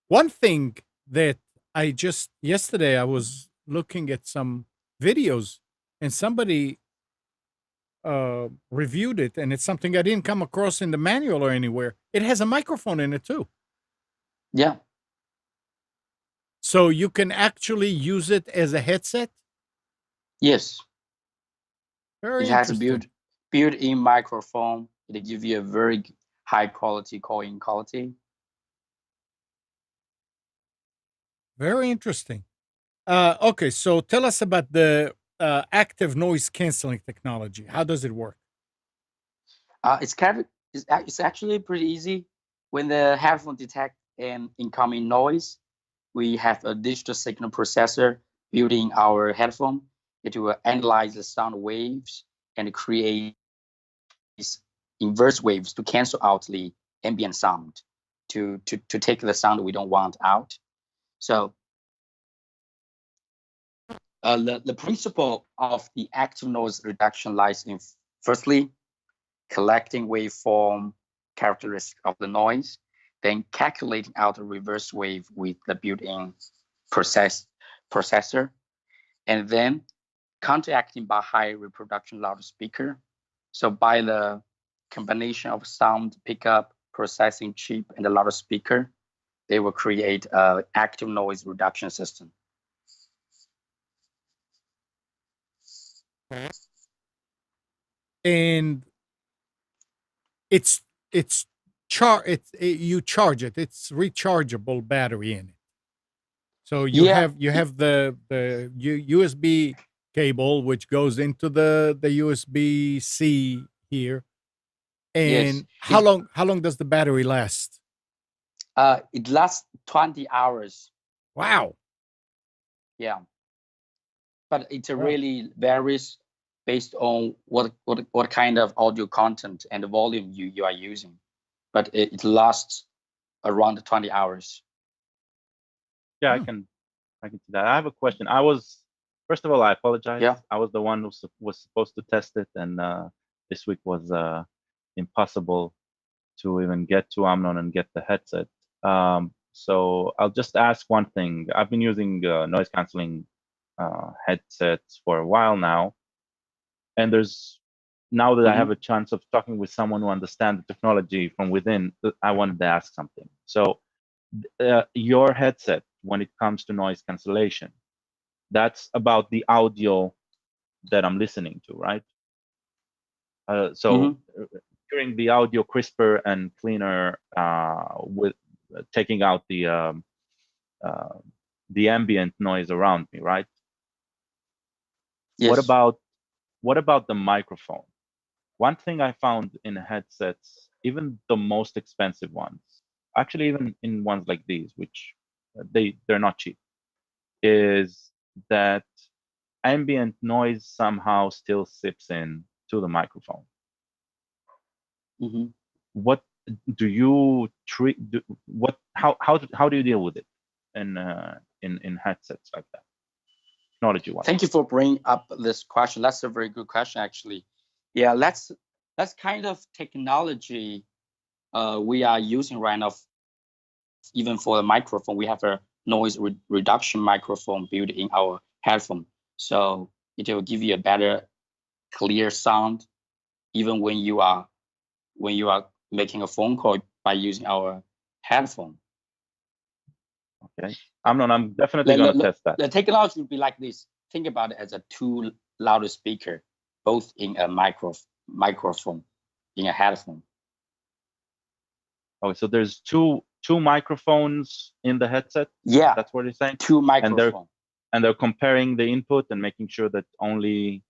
One thing that yesterday I was looking at some videos, and somebody reviewed it, and it's something I didn't come across in the manual or anywhere. It has a microphone in it too. Yeah. So you can actually use it as a headset? Yes. Very It has a interesting. built-in microphone. It gives you a very high quality call-in quality. Very interesting. Okay, so tell us about the active noise canceling technology. How does it work? It's actually pretty easy. When the headphone detects an incoming noise, we have a digital signal processor built in our headphone. It will analyze the sound waves and create inverse waves to cancel out the ambient sound, to take the sound we don't want out. So the principle of the active noise reduction lies in, firstly, collecting waveform characteristic of the noise, then calculating out a reverse wave with the built-in processor, and then counteracting by high reproduction loudspeaker. So by the combination of sound pickup, processing chip, and the loudspeaker, they will create an active noise reduction system. And you charge it. It's rechargeable battery in it. So you have the USB cable which goes into the USB-C here. And Yes. how long does the battery last? It lasts 20 hours. Wow. Yeah. But it really varies based on what kind of audio content and volume you are using. But it lasts around 20 hours. Yeah, I can see that. I have a question. First of all, I apologize. Yeah. I was the one who was supposed to test it, and this week was impossible to even get to Amnon and get the headset. So I'll just ask one thing. I've been using noise canceling headsets for a while now, and now that I have a chance of talking with someone who understands the technology from within, I wanted to ask something. So your headset, when it comes to noise cancellation, that's about the audio that I'm listening to, right? So hearing the audio crisper and cleaner with taking out the ambient noise around me, right? Yes. What about the microphone? One thing I found in headsets, even the most expensive ones, actually even in ones like these, which they're not cheap, is that ambient noise somehow still sips in to the microphone. What do you treat? How do you deal with it in headsets like that? Technology-wise. Thank you for bringing up this question. That's a very good question, actually. Yeah, that's kind of technology we are using right now. Even for the microphone, we have a noise reduction microphone built in our headphone, so it will give you a better, clear sound, even when you are making a phone call by using our headphone. Okay. I'm definitely going to test that. The technology would be like this. Think about it as a two louder speaker, both in a microphone, in a headphone. Okay, so there's two microphones in the headset. Yeah, that's what you're saying. Two microphones. And they're comparing the input and making sure that only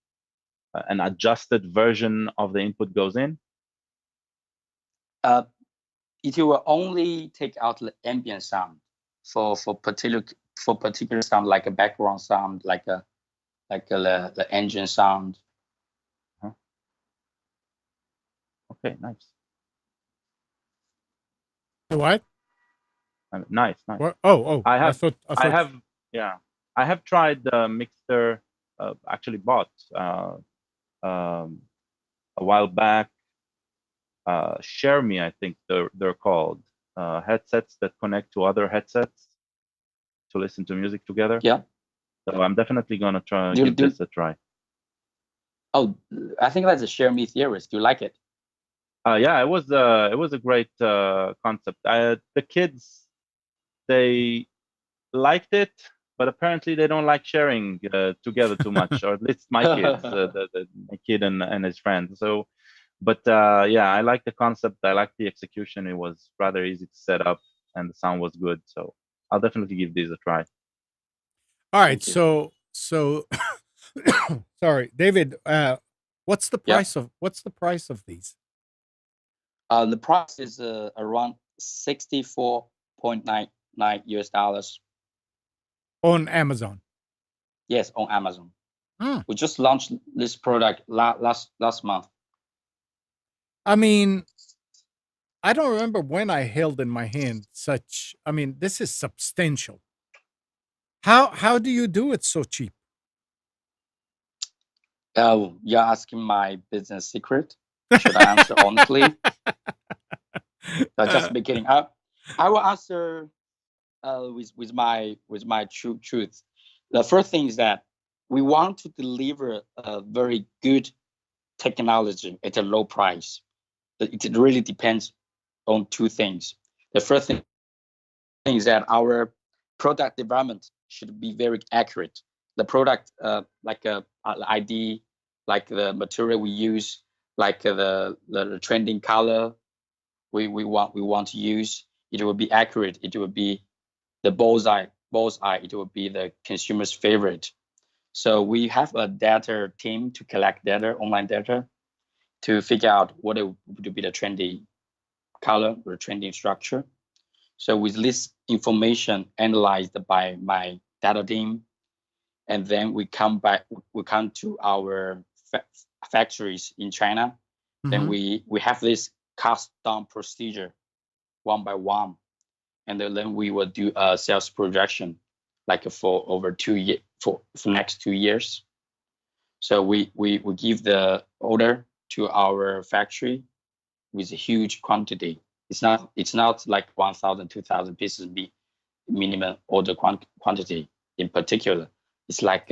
an adjusted version of the input goes in. It will only take out the ambient sound for particular sound, like a background sound, like the engine sound. Okay, nice. What? Nice. What? Oh! I have tried Mixcder. Actually, bought a while back. Share Me, I think they're called, headsets that connect to other headsets to listen to music together. Yeah. So I'm definitely gonna try give this a try. Oh, I think that's a Share Me theorist. Do you like it? Yeah, it was a great concept. The kids, they liked it, but apparently they don't like sharing together too much, or at least my kids, my kid and his friends. So, but yeah, I like the concept. I like the execution. It was rather easy to set up, and the sound was good. So I'll definitely give these a try. All right, so sorry, David. What's the price of these? The price is around $64.99 US. On Amazon. Yes, on Amazon. We just launched this product last month. I mean, I don't remember when I held in my hand such. I mean, this is substantial. How do you do it so cheap? You're asking my business secret. Should I answer honestly? Just be kidding. I will answer with my truth. The first thing is that we want to deliver a very good technology at a low price. It really depends on two things. The first thing is that our product development should be very accurate. The product, like ID, like the material we use, like the trending color we want to use, it will be accurate. It will be the bullseye. It will be the consumer's favorite. So we have a data team to collect data, online data, to figure out what it would be the trendy color or trending structure. So with this information analyzed by my data team, and then we come to our factories in China. Then we have this cast down procedure one by one, and then we will do a sales projection like for over 2 years, for next 2 years. So we give the order to our factory with a huge quantity. It's not like 1,000, 2,000 pieces minimum order quantity in particular. It's like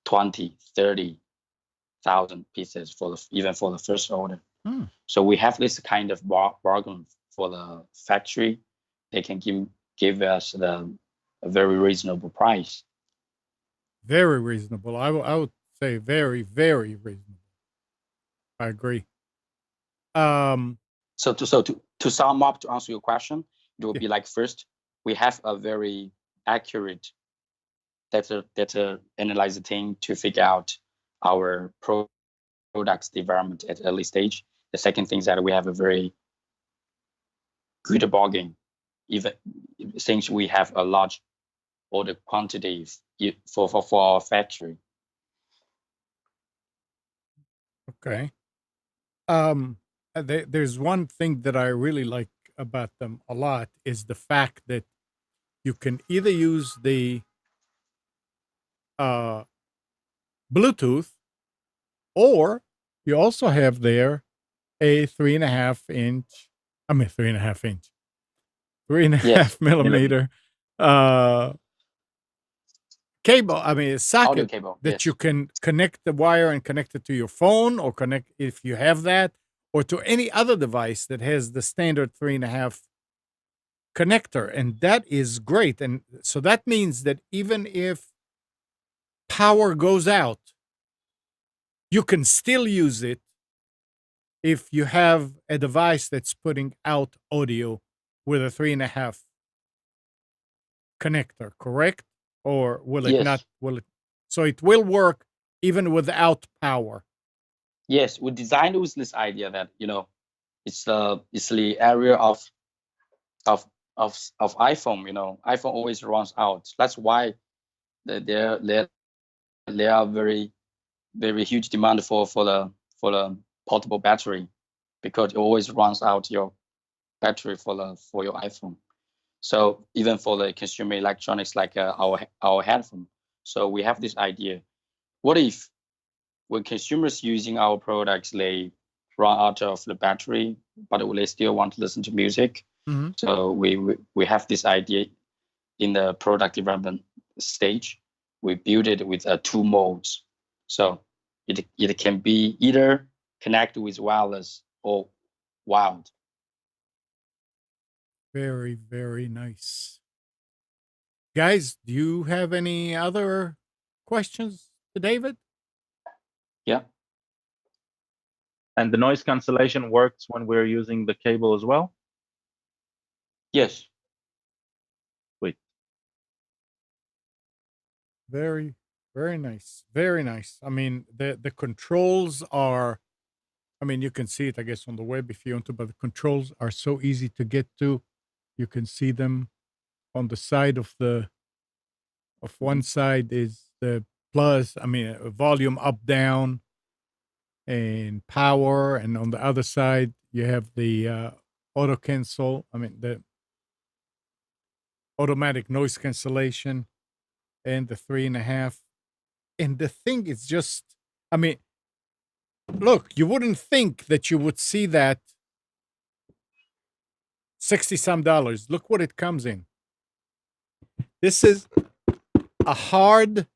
20, 30,000 pieces even for the first order. So we have this kind of bargain for the factory. They can give us a very reasonable price. Very reasonable. I would say very, very reasonable. I agree. So to sum up, to answer your question, it would be like, first, we have a very accurate data analyzer team to figure out our products development at early stage. The second thing is that we have a very good bargain, even since we have a large order quantities for our factory. Okay. There's one thing that I really like about them a lot is the fact that you can either use the Bluetooth, or you also have there a 3.5 inch. I mean 3.5 inch, 3.5 millimeter cable. I mean a socket cable, that you can connect the wire and connect it to your phone, or connect, if you have that, or to any other device that has the standard 3.5 connector, and that is great. And so that means that even if power goes out, you can still use it if you have a device that's putting out audio with a 3.5 connector, correct? Or will it Yes. not? Will it? So it will work even without power. Yes, we designed with this idea that it's the area of iPhone. iPhone always runs out. That's why there are very huge demand for the portable battery, because it always runs out your battery for your iPhone. So even for the consumer electronics like our headphone. So we have this idea: what if when consumers using our products, they run out of the battery, but they still want to listen to music? Mm-hmm. So we have this idea in the product development stage. We build it with 2 modes. So it can be either connected with wireless or wired. Very, very nice. Guys, do you have any other questions to David? Yeah. And the noise cancellation works when we're using the cable as well? Yes. Sweet. Very, very nice. Very nice. I mean, the controls are, I mean, you can see it, I guess, on the web if you want to, but the controls are so easy to get to. You can see them on the side of one side is the plus, I mean, volume up, down, and power. And on the other side, you have the auto cancel, I mean, the automatic noise cancellation and the 3.5. And the thing is just, I mean, look, you wouldn't think that you would see that $60-some. Look what it comes in. This is a hard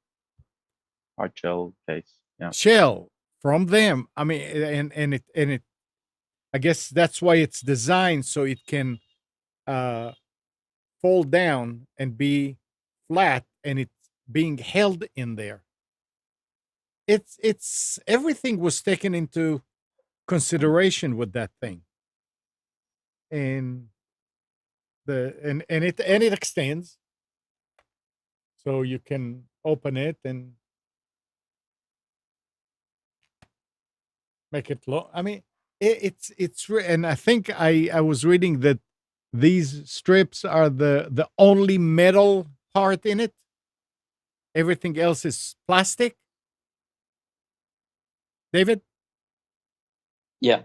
shell case. Yeah. shell from them. I mean, and it I guess that's why it's designed so it can fold down and be flat, and it's being held in there. It's everything was taken into consideration with that thing. And it extends, so you can open it and make it low. I mean, and I think I was reading that these strips are the only metal part in it. Everything else is plastic. David? Yeah.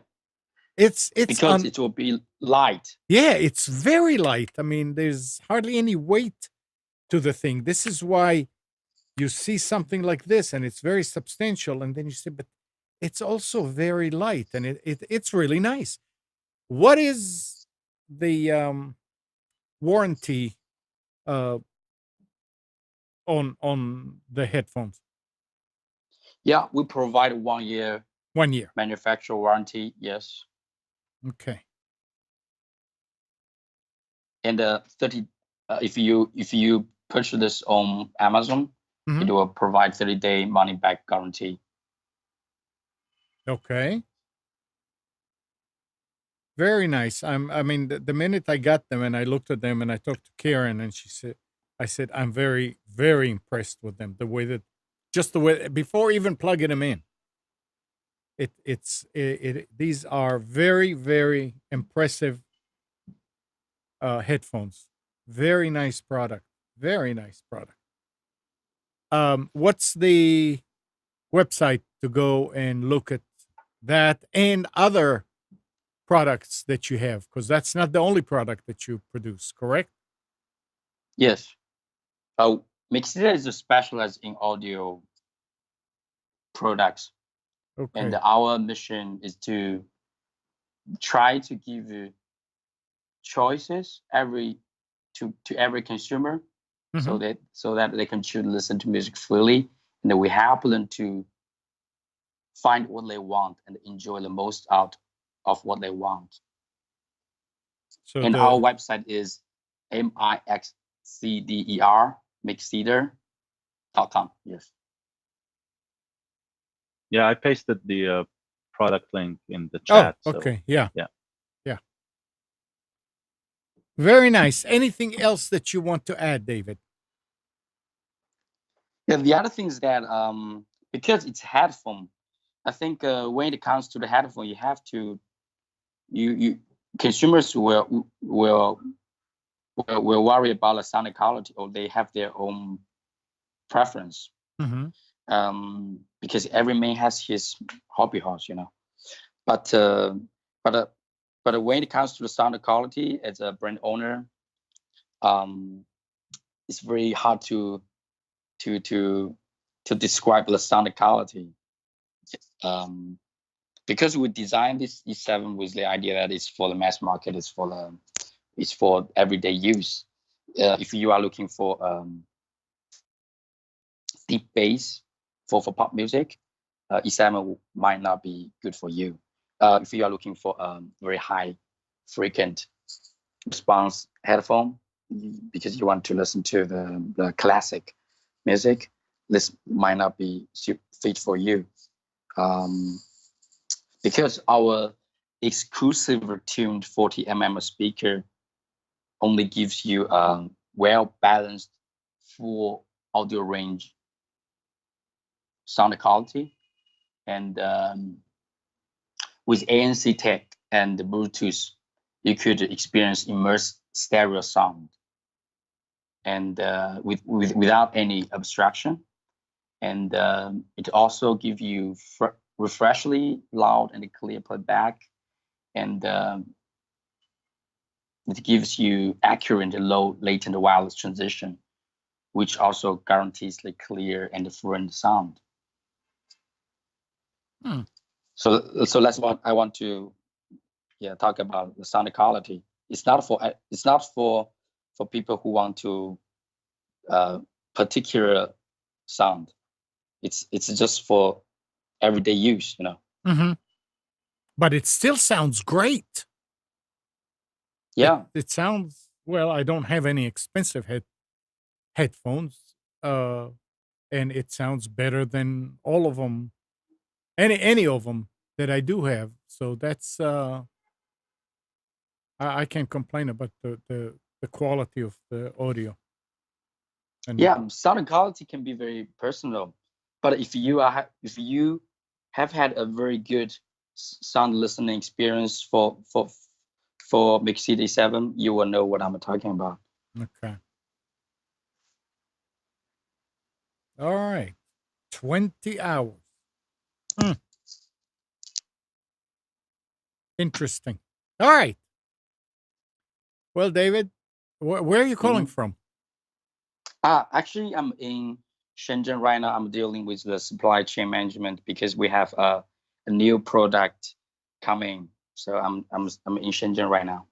It's because it will be light. Yeah, it's very light. I mean, there's hardly any weight to the thing. This is why you see something like this and it's very substantial, and then you say, but it's also very light, and it's really nice. What is the warranty on the headphones? Yeah, we provide 1 year 1 year manufacturer warranty. Yes. Okay. And 30 if you purchase this on Amazon, it will provide 30-day money back guarantee. Okay. Very nice. I mean, the minute I got them and I looked at them and I talked to Karen, and I said, I'm very, very impressed with them. The way that, just the way, before even plugging them in, these are very, very impressive headphones. Very nice product. Very nice product. What's the website to go and look at that and other products that you have? Because that's not the only product that you produce, correct? Yes. Mixcder is specialized in audio products. Okay. And our mission is to try to give you choices to every consumer, so that they can choose to listen to music freely, and that we help them to find what they want and enjoy the most out of what they want. So our website is Mixcder, Mixcder.com. Yes. Yeah, I pasted the product link in the Oh, chat. So okay. Yeah. yeah. Yeah. Very nice. Anything else that you want to add, David? Yeah, the other thing is that because it's headphone, I think when it comes to the headphone, you have to you consumers will worry about the sound quality, or they have their own preference. Mm-hmm. Because every man has his hobby horse, you know. But when it comes to the sound quality, as a brand owner, it's very hard to describe the sound quality. Because we designed this E7 with the idea that it's for the mass market, it's for everyday use. If you are looking for deep bass for pop music, E7 might not be good for you. If you are looking for very high frequent response headphone, because you want to listen to the classic music, this might not be fit for you. Because our exclusive tuned 40 mm speaker only gives you a well-balanced full audio range sound quality, and with ANC tech and Bluetooth, you could experience immersed stereo sound, and without any abstraction. And it also gives you refreshingly loud and clear playback, and it gives you accurate and low latent wireless transition, which also guarantees the clear and fluent sound. So that's what I want to talk about, the sound quality. It's not for people who want to particular sound. It's just for everyday use, you know. Mm-hmm. But it still sounds great. Yeah. It sounds, well, I don't have any expensive headphones, and it sounds better than all of them, any of them that I do have. So that's I can't complain about the quality of the audio. And yeah, sound quality can be very personal, but if you have had a very good sound listening experience for Mixcder 7, you will know what I'm talking about. Okay. All right. 20 hours. Interesting. All right. Well, David, where are you calling from? Actually, I'm in Shenzhen right now. I'm dealing with the supply chain management because we have a new product coming. So I'm in Shenzhen right now.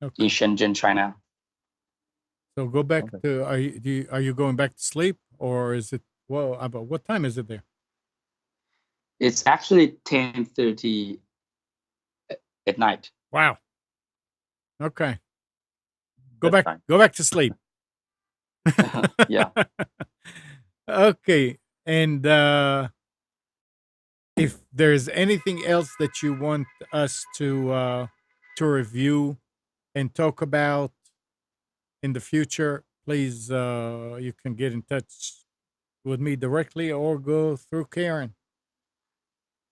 Okay. In Shenzhen, China. So go back to are you going back to sleep, or is it, well, about what time is it there? It's actually 10:30 at night. Wow. Okay. Go That's back fine. go back to sleep. Yeah. Okay. And if there's anything else that you want us to review and talk about in the future, please you can get in touch with me directly or go through Karen.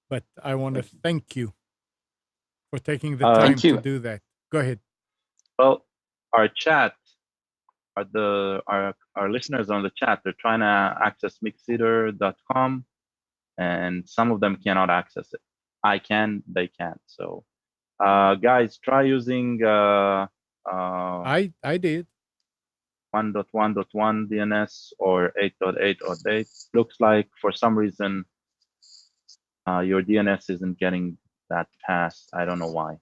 But I want to thank you for taking the time Thank you. to do that. Go ahead. Well, our chat, our listeners on the chat, they're trying to access Mixcder.com, and some of them cannot access it. I can, they can't. So, guys, try using I did 1.1.1 DNS or 8.8.8. Looks like for some reason your DNS isn't getting that fast. I don't know why.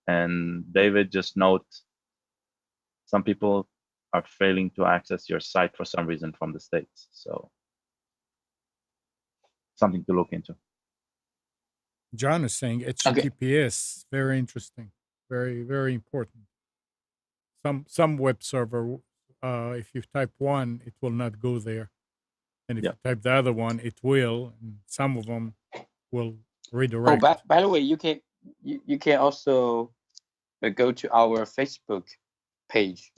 And David, just note, some people are failing to access your site for some reason from the States. So something to look into. John is saying HTTPS. Very interesting. Very, very important. Some web server, if you type one, it will not go there, and if Yeah. you type the other one, it will. And some of them will Oh, redirect. by the way, you can also go to our Facebook page.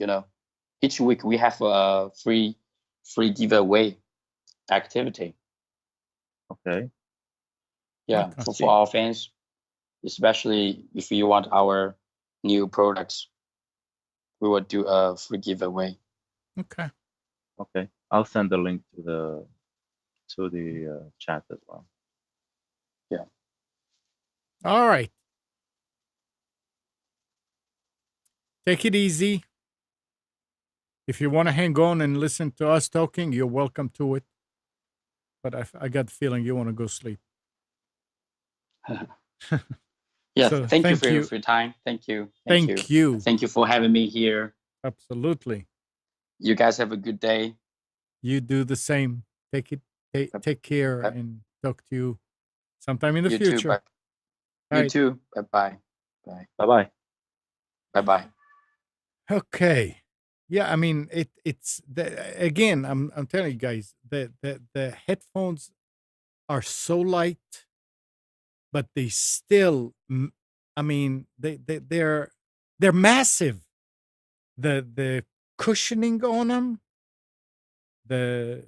Each week we have a free giveaway activity. Okay. Yeah, Okay. for our fans, especially if you want our new products, we will do a free giveaway. Okay. Okay. I'll send the link to the chat as well. Yeah. All right. Take it easy. If you want to hang on and listen to us talking, you're welcome to it. But I got the feeling you want to go sleep. Yeah, So, thank you thank for you. your time. Thank you. Thank you. Thank you for having me here. Absolutely. You guys have a good day. You do the same. Take care, Yep. and talk to you sometime in the You too. future. Bye. All You right. too. Bye-bye. Bye. Bye-bye. Bye-bye. Okay. Yeah, I mean it's again, I'm telling you guys, the headphones are so light, but they still I mean they're massive. The cushioning on them, the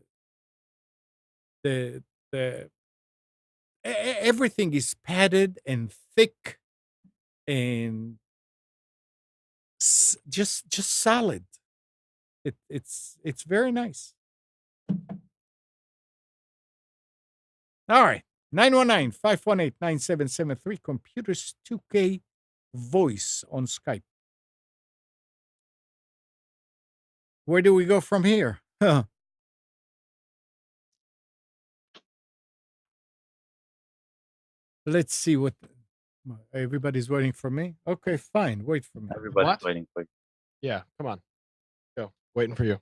the the everything is padded and thick and just solid. It's very nice. All right. 919-518-9773. Computers 2K voice on Skype. Where do we go from here? Let's see what everybody's waiting for me. Okay, fine. Wait for me. Everybody's What? waiting for you. Yeah, come on. Go. Waiting for you.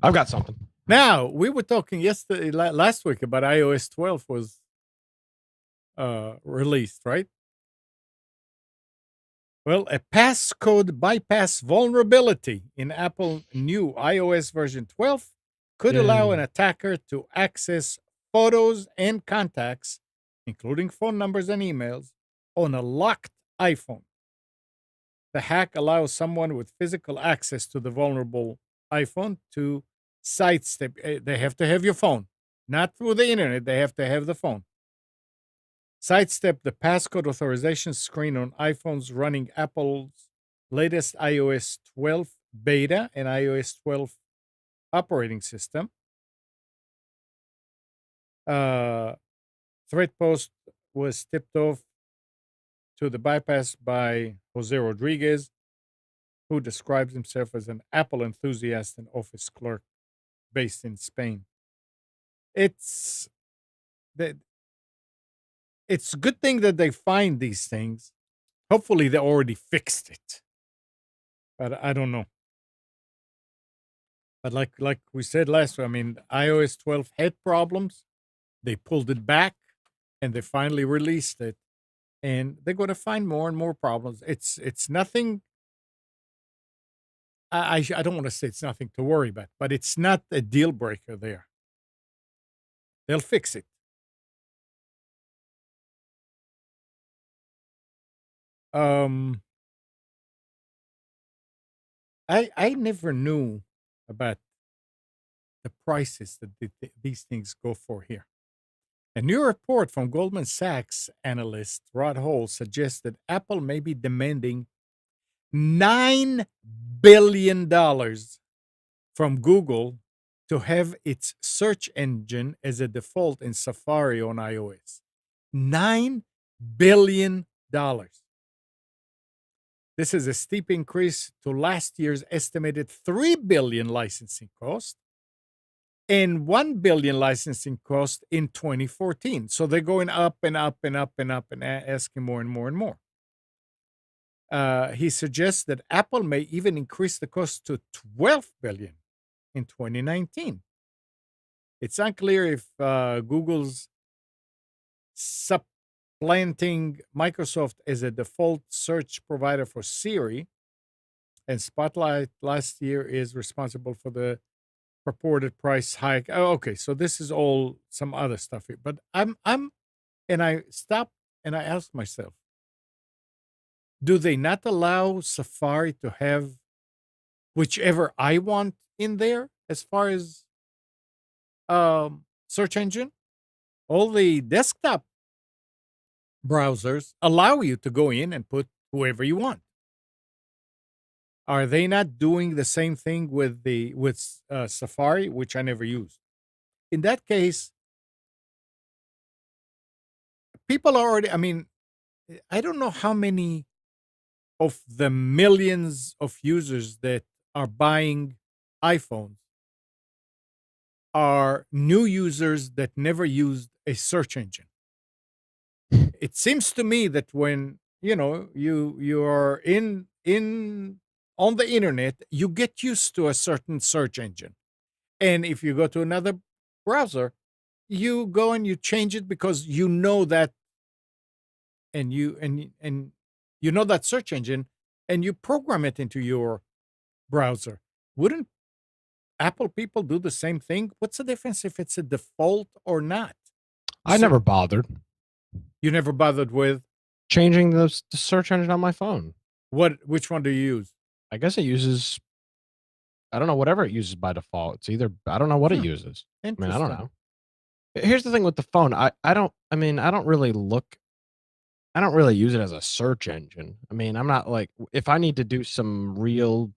I've got something. Now, we were talking last week about iOS 12 was released, right? Well, a passcode bypass vulnerability in Apple new iOS version 12 could allow an attacker to access photos and contacts, including phone numbers and emails, on a locked iPhone. The hack allows someone with physical access to the vulnerable iPhone to sidestep. They have to have your phone, not through the internet. They have to have the phone. Sidestep the passcode authorization screen on iPhones running Apple's latest iOS 12 beta and iOS 12 operating system. Threat post was tipped off to the bypass by Jose Rodriguez, who describes himself as an Apple enthusiast and office clerk based in Spain. It's a good thing that they find these things. Hopefully, they already fixed it, but I don't know. But like we said last week, I mean, iOS 12 had problems. They pulled it back, and they finally released it. And they're going to find more and more problems. It's nothing. I don't want to say it's nothing to worry about, but it's not a deal breaker there. They'll fix it. I never knew about the prices that these things go for here. A new report from Goldman Sachs analyst Rod Hall suggests that Apple may be demanding $9 billion from Google to have its search engine as a default in Safari on iOS. $9 billion. This is a steep increase to last year's estimated $3 billion licensing cost and $1 billion licensing cost in 2014. So they're going up and up and up and up and asking more and more and more. He suggests that Apple may even increase the cost to $12 billion in 2019. It's unclear if Google's planting Microsoft as a default search provider for Siri, and Spotlight last year is responsible for the purported price hike. Oh, okay, so this is all some other stuff here. But and I stopped and I asked myself, do they not allow Safari to have whichever I want in there as far as search engine? All the desktop browsers allow you to go in and put whoever you want. Are they not doing the same thing with Safari, which I never used? In that case, people are already. I mean, I don't know how many of the millions of users that are buying iPhones are new users that never used a search engine. It seems to me that when you are in on the internet, you get used to a certain search engine. And if you go to another browser, you go and you change it because you know that, and you know that search engine, and you program it into your browser. Wouldn't Apple people do the same thing? What's the difference if it's a default or not? I never bothered You never bothered with changing the search engine on my phone. which one do you use? I guess it uses, I don't know, whatever it uses by default. It's either, I don't know what it uses. I mean, I don't know. Here's the thing with the phone. I don't really use it as a search engine. I mean, I'm not like, if I need to do some real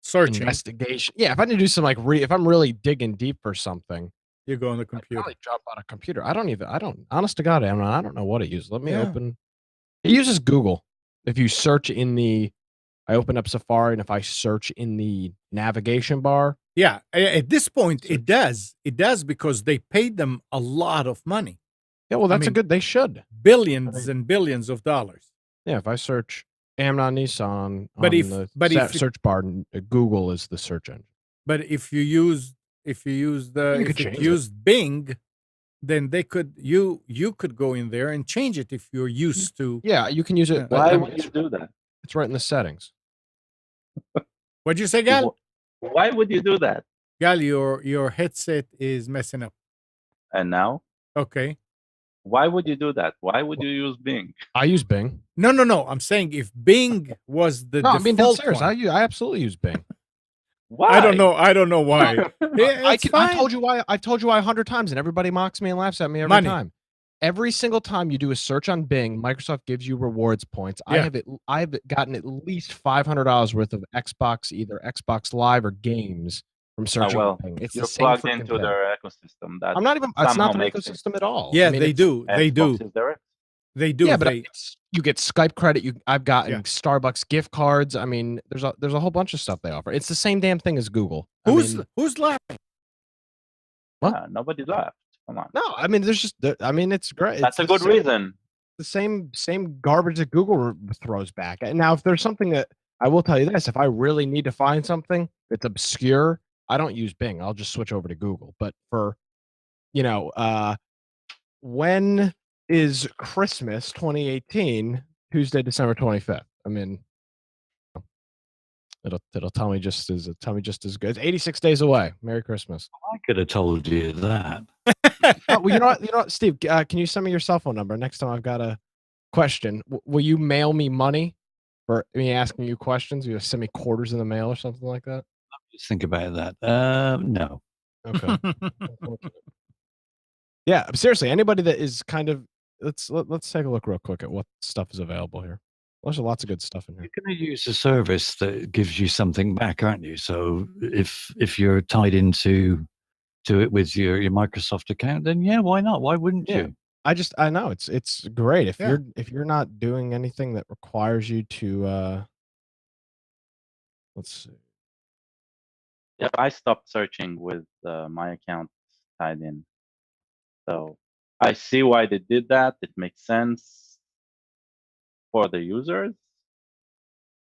Searching, investigation. Yeah, if I need to do some if I'm really digging deep for something, you go on the I computer. probably jump on a computer. Honest to God, I don't know what it uses. Let me open. It uses Google. If you search I open up Safari, and if I search in the navigation bar. Yeah, at this point, it does. It does because they paid them a lot of money. Yeah, well, they should. Billions and billions of dollars. Yeah, if I search Amnon Nissan but if the search bar, Google is the search engine. But if you use Bing, then you could go in there and change it if you're used to. Yeah, you can use it. Why would you do that? It's right in the settings. What'd you say, Gal? Why would you do that? Gal, your headset is messing up. And now? Okay. Why would you do that? Why would you use Bing? I use Bing. No. I'm saying if Bing was the default, I'm being dead serious. I absolutely use Bing. Why? I don't know why. I told you why. I've told you why 100 times, and everybody mocks me and laughs at me every time. Every single time you do a search on Bing, Microsoft gives you rewards points. Yeah. I've gotten at least $500 worth of either Xbox Live or games from searching on Bing. It's you're plugged into their ecosystem. I'm not even. It's not their ecosystem at all. Yeah, they do. They do. They do. Yeah, but you get Skype credit. I've gotten Starbucks gift cards. I mean, there's a whole bunch of stuff they offer. It's the same damn thing as Google. Who's laughing? What? Nobody laughed. Come on. No, I mean, it's great. That's a good reason. The same garbage that Google throws back. And now, if there's something that I will tell you this, if I really need to find something that's obscure, I don't use Bing. I'll just switch over to Google. But for, when is Christmas 2018? Tuesday, December 25th. I mean, it'll tell me just as good. It's 86 days away. Merry Christmas. I could have told you that. Well, you know what, Steve? Can you send me your cell phone number next time I've got a question? Will you mail me money for me asking you questions? You send me quarters in the mail or something like that? Just think about that. No. Okay. Yeah, seriously. Anybody that is kind of let's take a look real quick at what stuff is available here. There's lots of good stuff in here. You're going to use a service that gives you something back, aren't you? So if you're tied into it with your Microsoft account, then yeah, why not? Why wouldn't you? I know it's great if you're not doing anything that requires you to let's see. Yeah, I stopped searching with my account tied in. So I see why they did that. It makes sense for the users.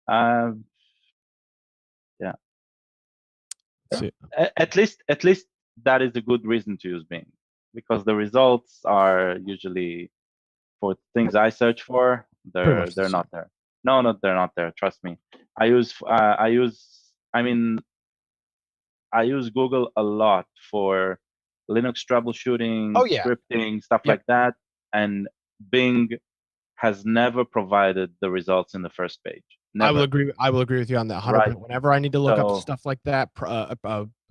Yeah. At least that is a good reason to use Bing, because the results are usually for things I search for, they're much the not there. No, they're not there. Trust me. I use Google a lot for Linux troubleshooting, Oh, yeah. scripting, stuff Yep. like that, and Bing has never provided the results in the first page. Never. I will agree with you on that 100%. Right. Whenever I need to look up So- stuff like that,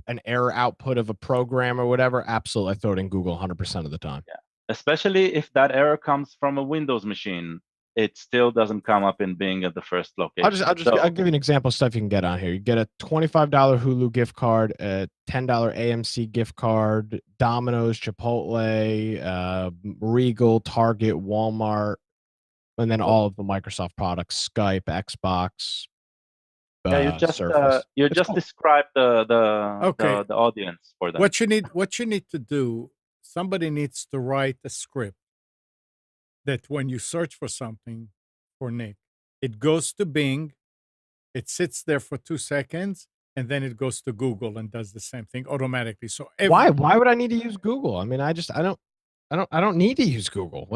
an error output of a program or whatever, absolutely, I throw it in Google 100% of the time. Yeah. Especially if that error comes from a Windows machine, it still doesn't come up in Bing at the first location. I'll give you an example of stuff you can get on here. You get a $25 Hulu gift card, a $10 AMC gift card, Domino's, Chipotle, Regal, Target, Walmart, and then all of the Microsoft products: Skype, Xbox. Yeah, you just Surface. It's cool. described the Okay. the audience for that. What you need to do, somebody needs to write a script that when you search for something for Nick, it goes to Bing, it sits there for 2 seconds, and then it goes to Google and does the same thing automatically. So Why would I need to use Google? I mean, I don't need to use Google.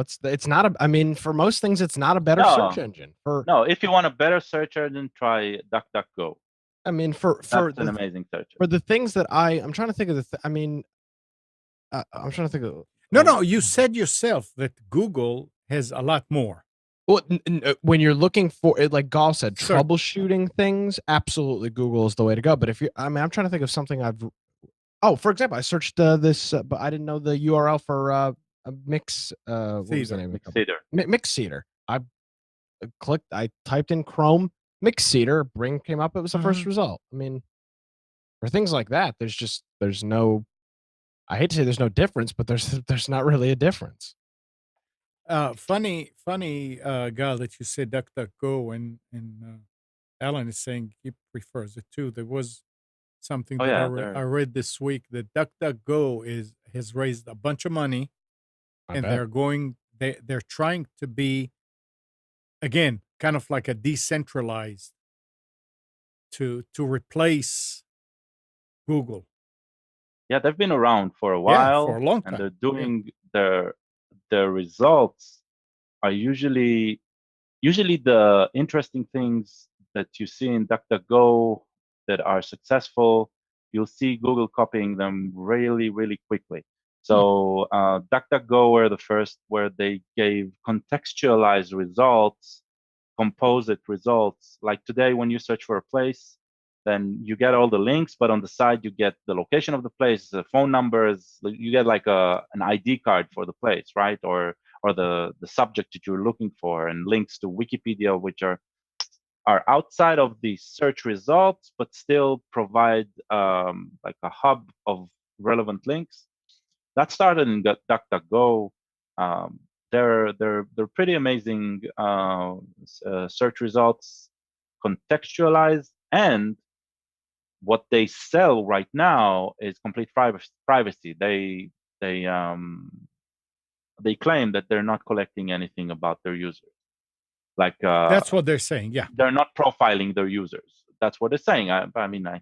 I mean, for most things, it's not a better search engine. No, if you want a better search engine, try DuckDuckGo. I mean, That's an amazing search engine. for the things that I'm trying to think of I mean, I'm trying to think of. No, you said yourself that Google has a lot more. Well, when you're looking for it, like Gall said, Sure. troubleshooting things, absolutely Google is the way to go. But I'm trying to think of something for example, I searched this, but I didn't know the URL for a Mix. What was the name of the company? Mixcder. I typed in Chrome Mixcder, Bing came up. It was the first result. I mean, for things like that, there's no. I hate to say there's no difference, but there's not really a difference. Funny, Gal, that you said DuckDuckGo, and Alan is saying he prefers it too. There was something that I read this week that DuckDuckGo has raised a bunch of money, and they're trying to be, again, kind of like a decentralized to replace Google. Yeah, they've been around for a while, for a long time, and they're doing their results are usually the interesting things that you see in DuckDuckGo that are successful. You'll see Google copying them really, really quickly. So DuckDuckGo were the first where they gave contextualized results, composite results. Like today, when you search for a place, then you get all the links, but on the side you get the location of the place, the phone numbers. You get like an ID card for the place, right? Or the subject that you're looking for, and links to Wikipedia, which are outside of the search results, but still provide like a hub of relevant links. That started in DuckDuckGo. They're pretty amazing search results, contextualized, and what they sell right now is complete privacy. They claim that they're not collecting anything about their users. Like that's what they're saying. Yeah, they're not profiling their users. That's what they're saying. I mean, I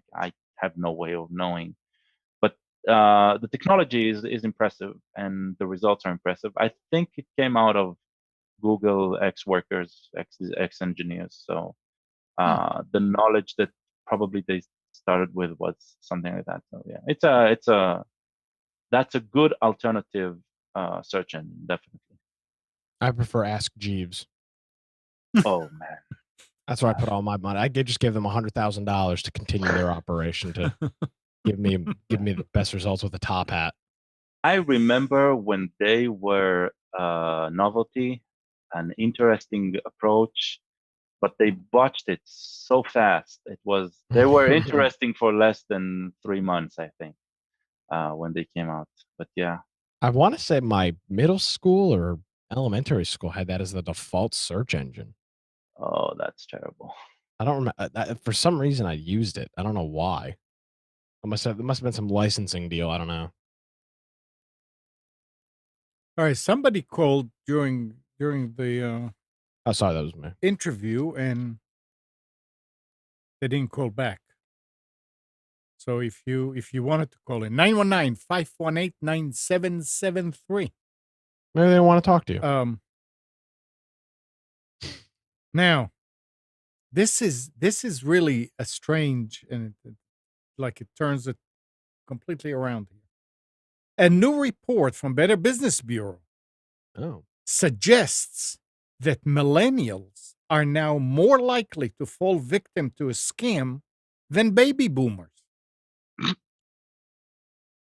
have no way of knowing, but the technology is impressive and the results are impressive. I think it came out of Google ex-workers, ex-engineers. So the knowledge that probably they started with was something like that. So yeah, that's a good alternative search engine, definitely. I prefer Ask Jeeves. Oh man, that's where I put all my money. I just gave them $100,000 to continue their operation to give me the best results with a top hat. I remember when they were novelty, an interesting approach, but they botched it so fast. They were interesting for less than 3 months, I think, when they came out. But yeah, I want to say my middle school or elementary school had that as the default search engine. Oh, that's terrible. I don't remember. For some reason, I used it. I don't know why. There must have been some licensing deal. I don't know. All right, somebody called during the oh, sorry, that was me. Interview, and they didn't call back. So if you wanted to call in, 919-518-9773. Maybe they want to talk to you. Now, this is really a strange, and like it turns it completely around here. A new report from Better Business Bureau suggests that millennials are now more likely to fall victim to a scam than baby boomers.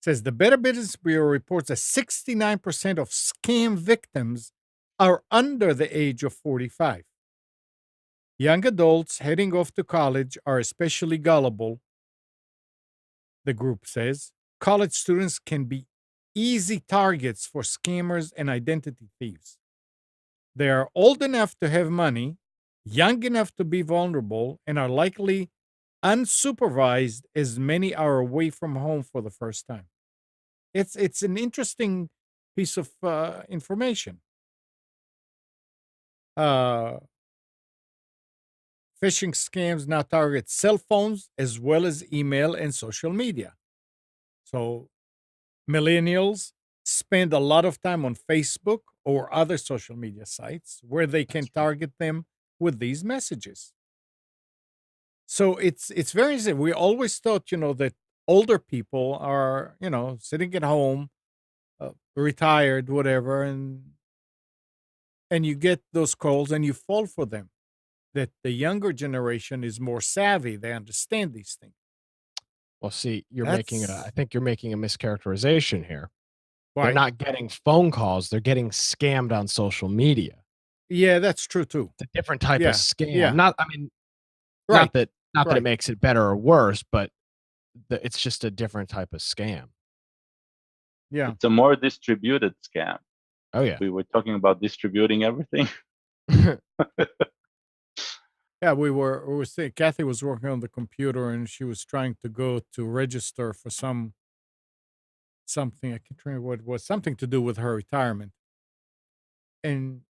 Says the Better Business Bureau reports that 69% of scam victims are under the age of 45. Young adults heading off to college are especially gullible, the group says. College students can be easy targets for scammers and identity thieves. They are old enough to have money, young enough to be vulnerable, and are likely unsupervised as many are away from home for the first time. It's an interesting piece of information. Phishing scams now target cell phones as well as email and social media. So millennials spend a lot of time on Facebook or other social media sites where they can target them with these messages. So it's very easy. We always thought, that older people are, sitting at home, retired, whatever, and you get those calls and you fall for them. That the younger generation is more savvy; they understand these things. Well, see, I think you're making a mischaracterization here. Why? They're not getting phone calls; they're getting scammed on social media. Yeah, that's true too. It's a different type of scam. Yeah. Not Right. that Right. it makes it better or worse, but it's just a different type of scam. Yeah. It's a more distributed scam. Oh yeah. We were talking about distributing everything. Yeah, we were saying Kathy was working on the computer and she was trying to go to register for something. I can't remember what it was, something to do with her retirement. And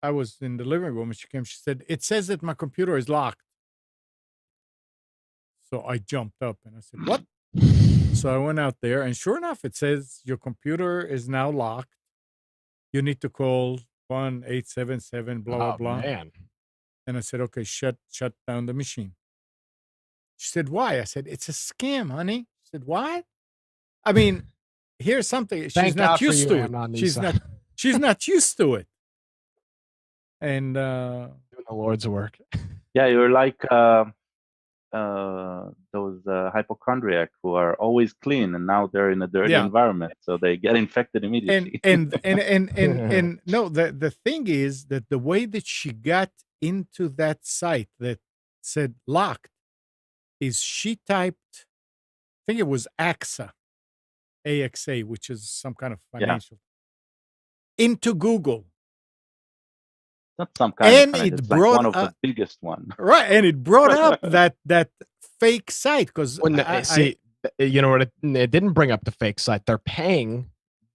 I was in the living room and she came, she said, "It says that my computer is locked." So I jumped up and I said, "What?" So I went out there and sure enough, it says your computer is now locked. You need to call 1-877 blah, blah, blah. Man. And I said, "Okay, shut down the machine." She said, "Why?" I said, "It's a scam, honey." She said, "What?" I mean, here's something. She's not used to it. She's not used to it. And doing the Lord's work. Yeah, you're like those hypochondriac who are always clean and now they're in a dirty environment, so they get infected immediately. And no, the thing is that the way that she got into that site that said locked is she typed, I think it was AXA, which is some kind of financial, into Google. Not some kind And of it it's brought like one of the biggest one. Right, and it brought up that fake site because you know what? It didn't bring up the fake site. They're paying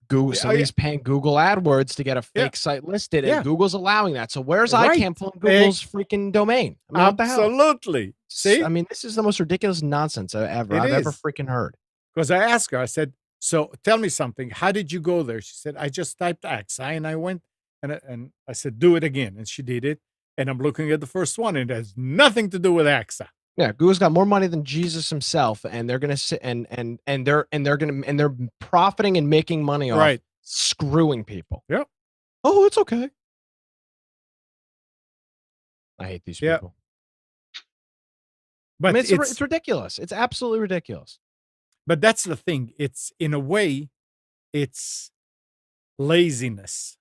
Google. Somebody's paying Google AdWords to get a fake site listed, and Google's allowing that. So where's ICANN pulling Google's freaking domain? I mean, what the hell? Absolutely. See, I mean, this is the most ridiculous nonsense I've ever freaking heard. Because I asked her, I said, "So tell me something. How did you go there?" She said, "I just typed AXA and I went." And I said, "Do it again." And she did it. And I'm looking at the first one. And it has nothing to do with AXA. Yeah, Google's got more money than Jesus himself, and they're gonna sit and they're profiting and making money off screwing people. Yep. Oh, it's okay. I hate these people. But I mean, it's ridiculous. It's absolutely ridiculous. But that's the thing. It's in a way, it's laziness.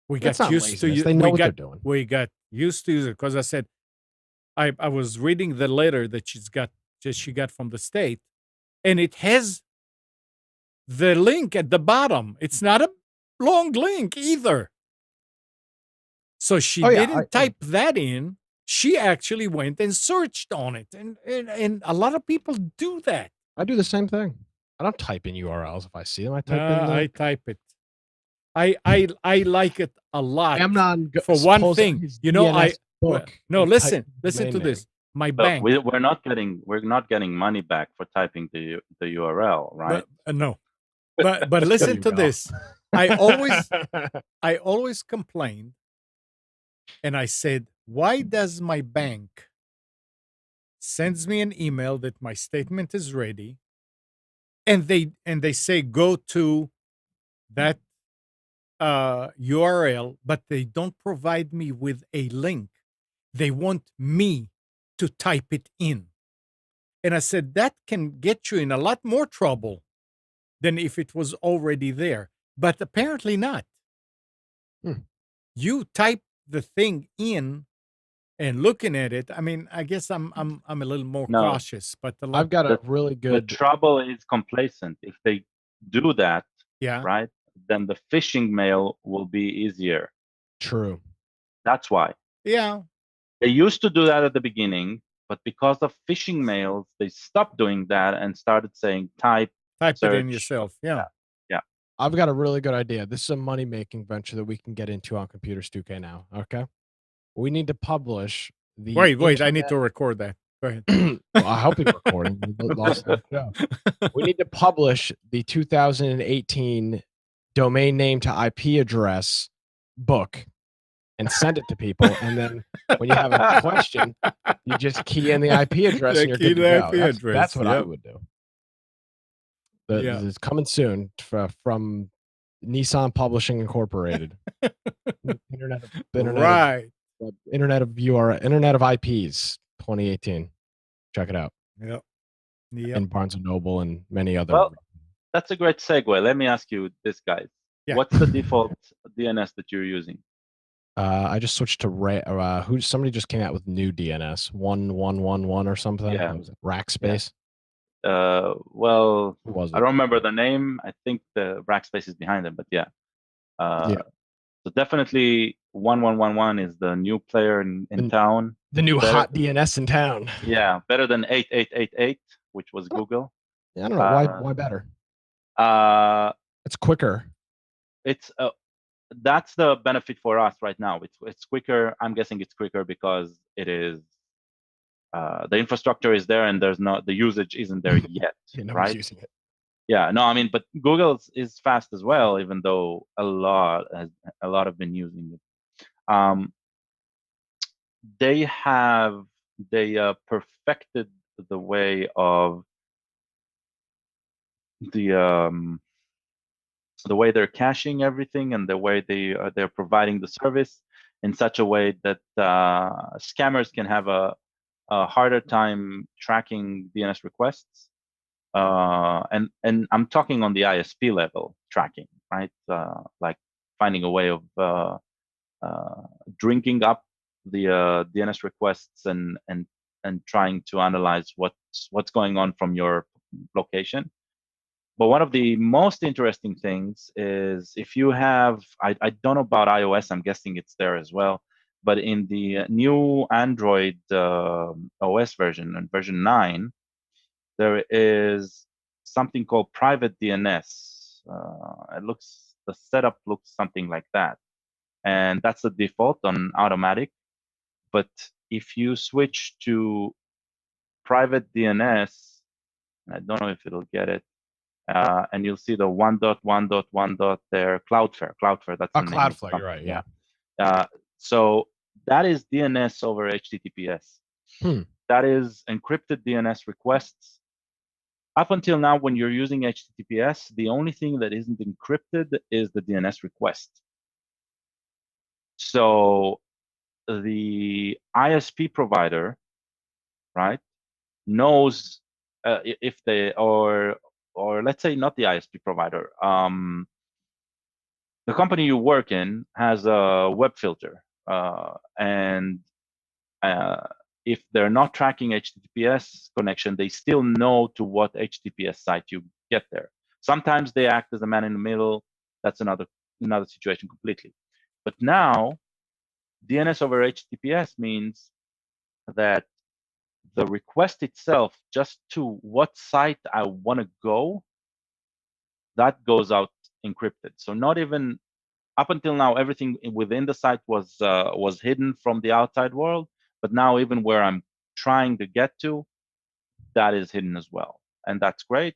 We got used to They know what they're doing. We got used to it because I said, I was reading the letter that she got from the state, and it has the link at the bottom. It's not a long link either. So she didn't type that in. She actually went and searched on it, and a lot of people do that. I do the same thing. I don't type in URLs if I see them. I type it. I like it a lot. Amnon, for one thing, listen to this. My bank. We're not getting money back for typing the URL, right? No, but listen to this. I always complained, and I said, why does my bank sends me an email that my statement is ready, and they say go to that URL, but they don't provide me with a link. They want me to type it in. And I said, that can get you in a lot more trouble than if it was already there. But apparently not. You type the thing in and looking at it. I mean, I guess I'm a little more No. cautious, but I've got a really The good. trouble is complacent. If they do that, yeah. right, then the phishing mail will be easier. True. That's why. Yeah. They used to do that at the beginning, but because of phishing mails, they stopped doing that and started saying type it search. in yourself. Yeah. Yeah. I've got a really good idea. This is a money-making venture that we can get into on Computers 2K now. Okay. We need to publish the. Wait. I need to record that. Go ahead. Well, I hope you're recording. We lost the show. We need to publish the 2018 domain name to IP address book and send it to people. And then when you have a question, you just key in the IP address and you're good to go. That's what I would do. It's coming soon from Nissan Publishing Incorporated. Internet of IPs 2018. Check it out. Yep. And Barnes and Noble and many other. Well, that's a great segue. Let me ask you this, guys. Yeah. What's the default DNS that you're using? I just switched to somebody just came out with new DNS 1111 or something. Yeah. Rackspace. Well, Who was it? I don't remember the name. I think the Rackspace is behind them, but yeah. So definitely 1111 is the new player in town. The new hot DNS in town. Yeah, better than 8888, which was Google. Yeah, I don't know why better. It's quicker. It's that's the benefit for us right now. It's quicker. I'm guessing it's quicker because it is the infrastructure is there and the usage isn't there yet, right? Using it. Yeah, no, I mean, but Google is fast as well, even though a lot have been using it. They perfected the way of the way they're caching everything and the way they're providing the service in such a way that scammers can have a harder time tracking DNS requests. And I'm talking on the ISP level tracking, right? Like finding a way of drinking up the DNS requests and trying to analyze what's going on from your location. But one of the most interesting things is if you have, I don't know about iOS, I'm guessing it's there as well, but in the new Android OS version, and version 9, there is something called private DNS. The setup looks something like that. And that's the default on automatic. But if you switch to private DNS, I don't know if it'll get it, and you'll see the 1.1.1. there, Cloudflare. That's the name. Cloudflare, you're right, yeah. So that is DNS over HTTPS. That is encrypted DNS requests. Up until now, when you're using HTTPS, the only thing that isn't encrypted is the DNS request. So the ISP provider, right, knows if they, or let's say not the ISP provider, the company you work in has a web filter, and if they're not tracking HTTPS connection, they still know to what HTTPS site you get there. Sometimes they act as a man in the middle. That's another situation completely. But now, DNS over HTTPS means that the request itself, just to what site I want to go, that goes out encrypted. So not even up until now, everything within the site was hidden from the outside world. But now even where I'm trying to get to, that is hidden as well. And that's great.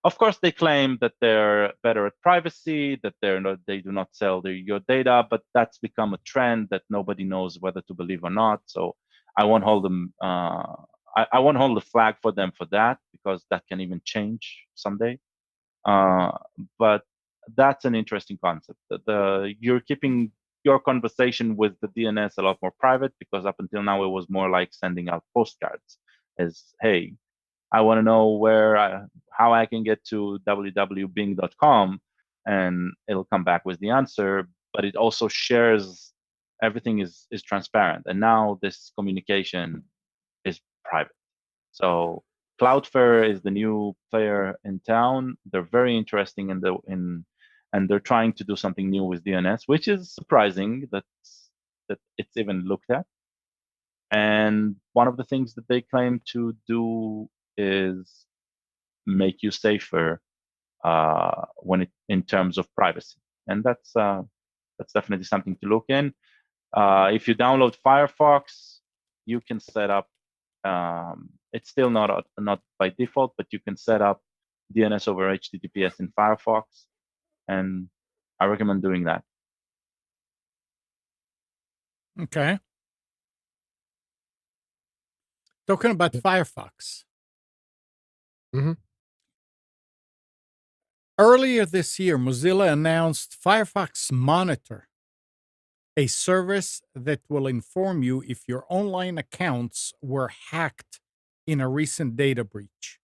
Of course, they claim that they're better at privacy, that they do not sell your data, but that's become a trend that nobody knows whether to believe or not. So I won't hold them. I won't hold the flag for them for that, because that can even change someday. But that's an interesting concept. You're keeping your conversation with the DNS a lot more private, because up until now it was more like sending out postcards as, hey, I want to know how I can get to www.bing.com, and it'll come back with the answer. But it also shares, everything is transparent, and now this communication is private. So Cloudflare is the new player in town. They're very interesting and they're trying to do something new with DNS, which is surprising that it's even looked at. And one of the things that they claim to do is make you safer in terms of privacy, and that's definitely something to look in. If you download Firefox, you can set up. It's still not by default, but you can set up DNS over HTTPS in Firefox, and I recommend doing that. Okay. Talking about Firefox. Mhm. Earlier this year, Mozilla announced Firefox Monitor, a service that will inform you if your online accounts were hacked in a recent data breach.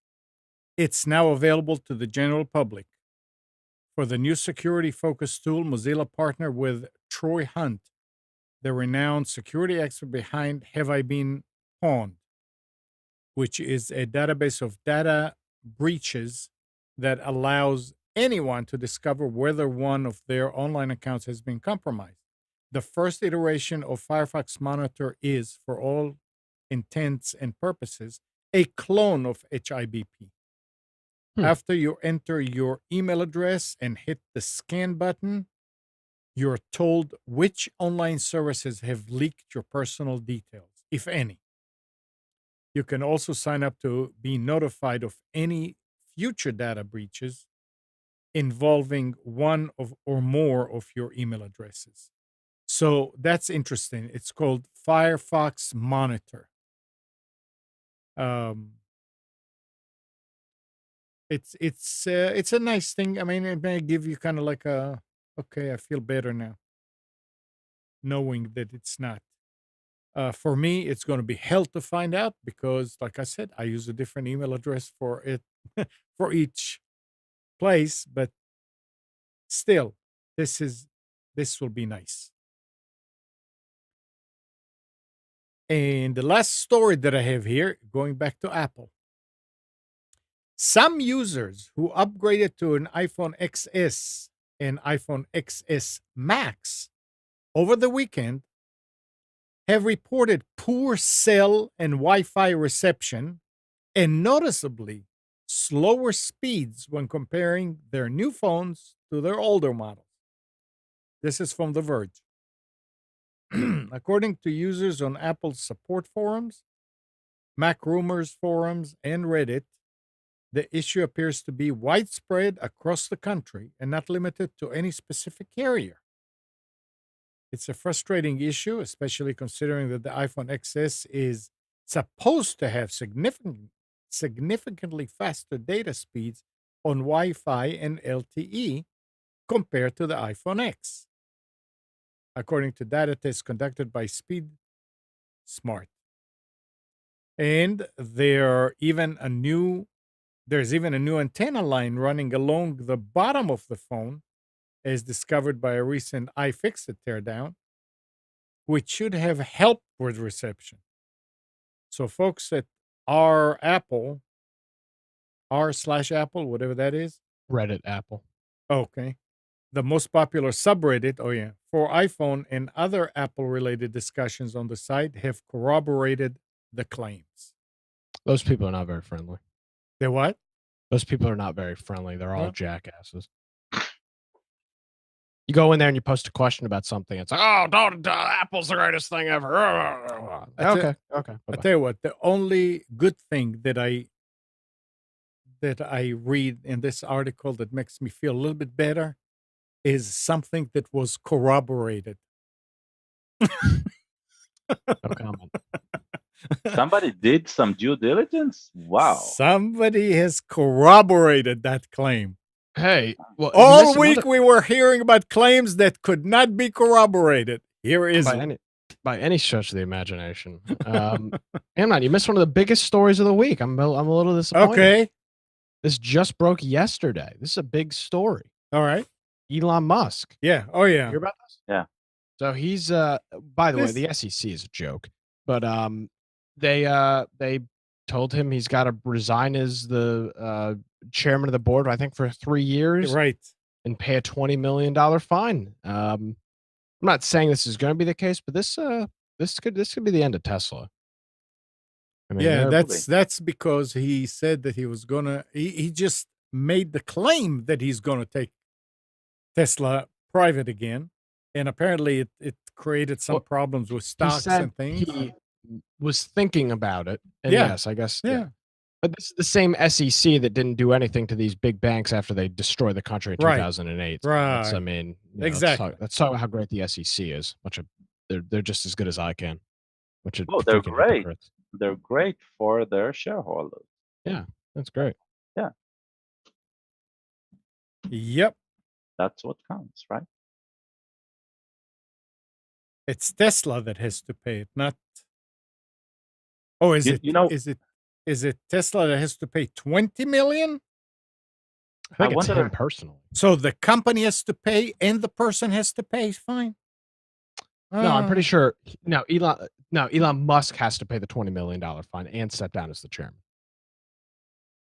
It's now available to the general public. For the new security-focused tool, Mozilla partnered with Troy Hunt, the renowned security expert behind Have I Been Pawned, which is a database of data breaches that allows anyone to discover whether one of their online accounts has been compromised. The first iteration of Firefox Monitor is, for all intents and purposes, a clone of HIBP. After you enter your email address and hit the scan button, you're told which online services have leaked your personal details, if any. You can also sign up to be notified of any future data breaches involving one or more of your email addresses. So that's interesting. It's called Firefox Monitor. It's a nice thing. I mean, it may give you kind of like okay, I feel better now, knowing that it's not. For me, it's going to be hell to find out, because, like I said, I use a different email address for it for each place. But still, this will be nice. And the last story that I have here, going back to Apple. Some users who upgraded to an iPhone XS and iPhone XS Max over the weekend have reported poor cell and Wi-Fi reception and noticeably slower speeds when comparing their new phones to their older models. This is from The Verge. According to users on Apple's support forums, Mac Rumors forums, and Reddit, the issue appears to be widespread across the country and not limited to any specific carrier. It's a frustrating issue, especially considering that the iPhone XS is supposed to have significantly faster data speeds on Wi-Fi and LTE compared to the iPhone X, according to data tests conducted by Speed Smart. And there's even a new antenna line running along the bottom of the phone, as discovered by a recent iFixit teardown, which should have helped with reception. So folks at r/Apple, whatever that is. Reddit Apple. Okay. The most popular subreddit, for iPhone and other Apple-related discussions on the site have corroborated the claims. Those people are not very friendly. They're what? Those people are not very friendly. They're all Well- jackasses. You go in there and you post a question about something. It's like, oh, Apple's the greatest thing ever. Okay. I tell you what, the only good thing that I that I read in this article that makes me feel a little bit better is something that was corroborated. No comment. Somebody did some due diligence. Wow. Somebody has corroborated that claim. Hey, well, you missed All some week other- we were hearing about claims that could not be corroborated. Here is by any stretch of the imagination. Amnon, you missed one of the biggest stories of the week. I'm a little disappointed. okay. This just broke yesterday. This is a big story. All right. Elon Musk. Yeah. Oh yeah. Hear about this? Yeah. So he's by the way, This- the SEC is a joke. But they told him he's got to resign as the chairman of the board, I think, for 3 years, Right. and pay a $20 million fine. I'm not saying this is going to be the case, but this could be the end of Tesla. I mean, Yeah, they're- that's because he said that he was gonna. He just made the claim that he's gonna take Tesla private again, and apparently it created some Well, problems with he stocks said and things. he was thinking about it. And Yeah. yes, I guess. Yeah. But this is the same SEC that didn't do anything to these big banks after they destroyed the country in Right. 2008. Right. I mean, Exactly. Let's talk about how great the SEC is. They're just as good as I can. Oh, they're great. They're great for their shareholders. That's great. Yep, That's what counts, right? it's Tesla that has to pay it, not. Oh, is You- it? you know- Is it Tesla that has to pay 20 million? I think it's wonder- him personally. So the company has to pay, and the person has to pay. Fine. No, I'm pretty sure. No, Elon Musk has to pay the $20 million fine and step down as the chairman.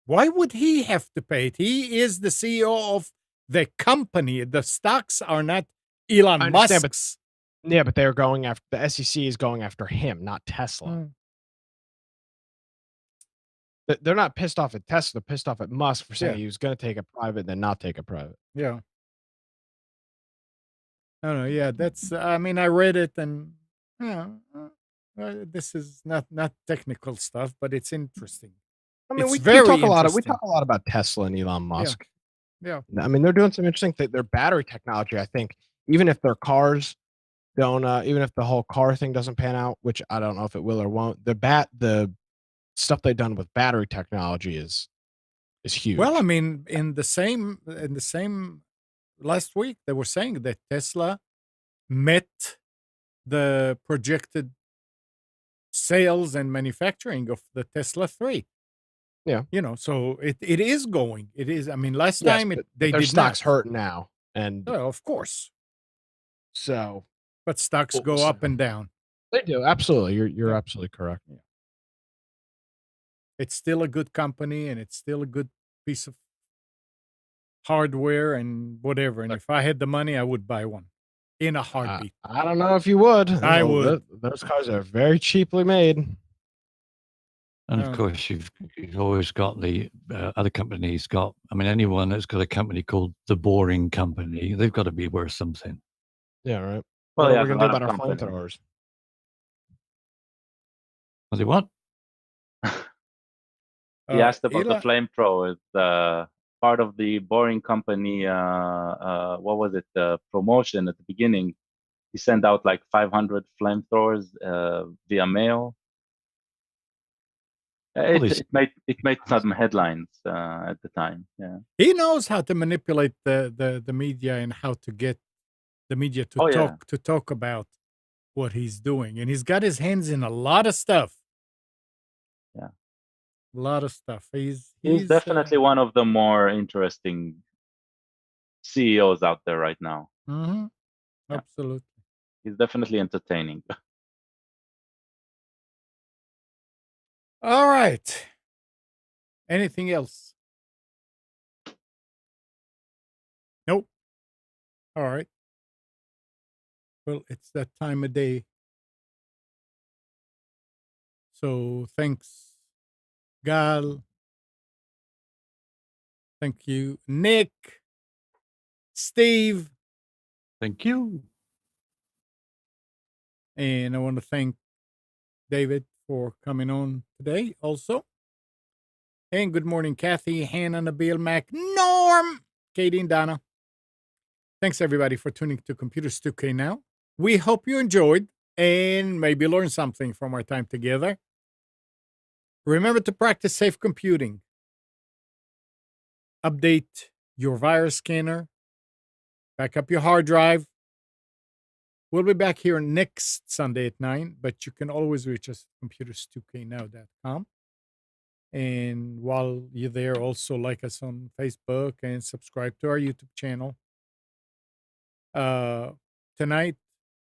Why would he have to pay it? He is the CEO of the company. The stocks are not Elon I understand, but- Musk's. Yeah, but they're going after the SEC is going after him, not Tesla. Mm. They're not pissed off at Tesla. They're pissed off at Musk for saying Yeah. he was going to take it private, then not take it private. Yeah. I don't know. Yeah, that's. I mean, I read it, and this is not technical stuff, but it's interesting. I mean, It's we very talk a lot. We interesting. talk a lot about Tesla and Elon Musk. Yeah. I mean, they're doing some interesting things. Their battery technology, I think, even if their cars don't, even if the whole car thing doesn't pan out, which I don't know if it will or won't, the stuff they've done with battery technology is huge. Well, I mean, in the same last week, they were saying that Tesla met the projected sales and manufacturing of the Tesla 3. Yeah. So it is going. It is. I mean, last Yes, time but they their did stocks not. hurt now, and Oh, of course. so But stocks Well, go so- up and down. they do. Absolutely, you're Yeah. absolutely correct. It's still a good company, and it's still a good piece of hardware and whatever. And if I had the money, I would buy one in a heartbeat. I don't know if you would. I would. Those cars are very cheaply made. And Oh. of course, you've always got the other companies got. I mean, anyone that's got a company called the Boring Company, they've got to be worth something. Yeah, right. Well, What yeah, are we a gonna do lot about of our companies. flamethrowers? Are they what? He asked about Elon- the flamethrower. Part of the Boring Company. What was it? The promotion at the beginning. He sent out like 500 flamethrowers via mail. these- It made some headlines at the time. Yeah. He knows how to manipulate the media and how to get the media to Oh, yeah. talk about what he's doing, and he's got his hands in a lot of stuff. Yeah. A lot of stuff. He's Definitely one of the more interesting CEOs out there right now. Yeah. Yeah. Absolutely. He's definitely entertaining. All right. Anything else? Nope. All right. Well, it's that time of day. So thanks, Gal. Thank you, Nick, Steve, Thank you. and I want to thank David for coming on today also. And good morning, Kathy, Hannah, Nabil, Mac, Norm, Katie, and Donna. Thanks, everybody, for tuning to Computers 2K Now. We hope you enjoyed and maybe learned something from our time together. Remember to practice safe computing. Update your virus scanner. Back up your hard drive. We'll be back here next Sunday at 9, but you can always reach us at computers2know.com. And while you're there, also like us on Facebook and subscribe to our YouTube channel. Tonight,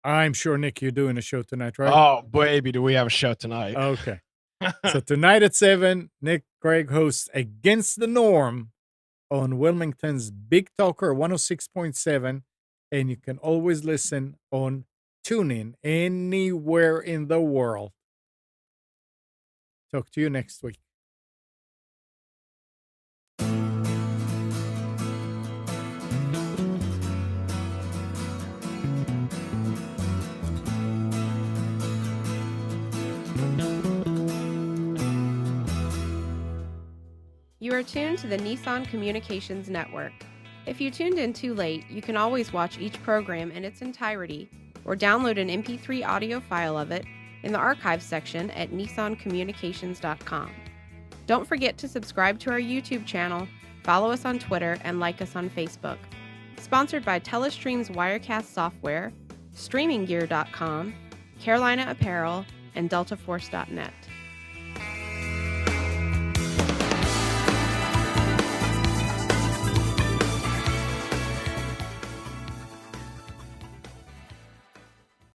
I'm sure, Nick, you're doing a show tonight, right? Oh, baby, do we have a show tonight? Okay. So tonight at 7, Nick Craig hosts Against the Norm on Wilmington's Big Talker 106.7. And you can always listen on TuneIn anywhere in the world. Talk to you next week. You are tuned to the Nissan Communications Network. If you tuned in too late, you can always watch each program in its entirety or download an MP3 audio file of it in the archives section at nissancommunications.com. Don't forget to subscribe to our YouTube channel, follow us on Twitter, and like us on Facebook. Sponsored by Telestream's Wirecast software, StreamingGear.com, Carolina Apparel, and DeltaForce.net.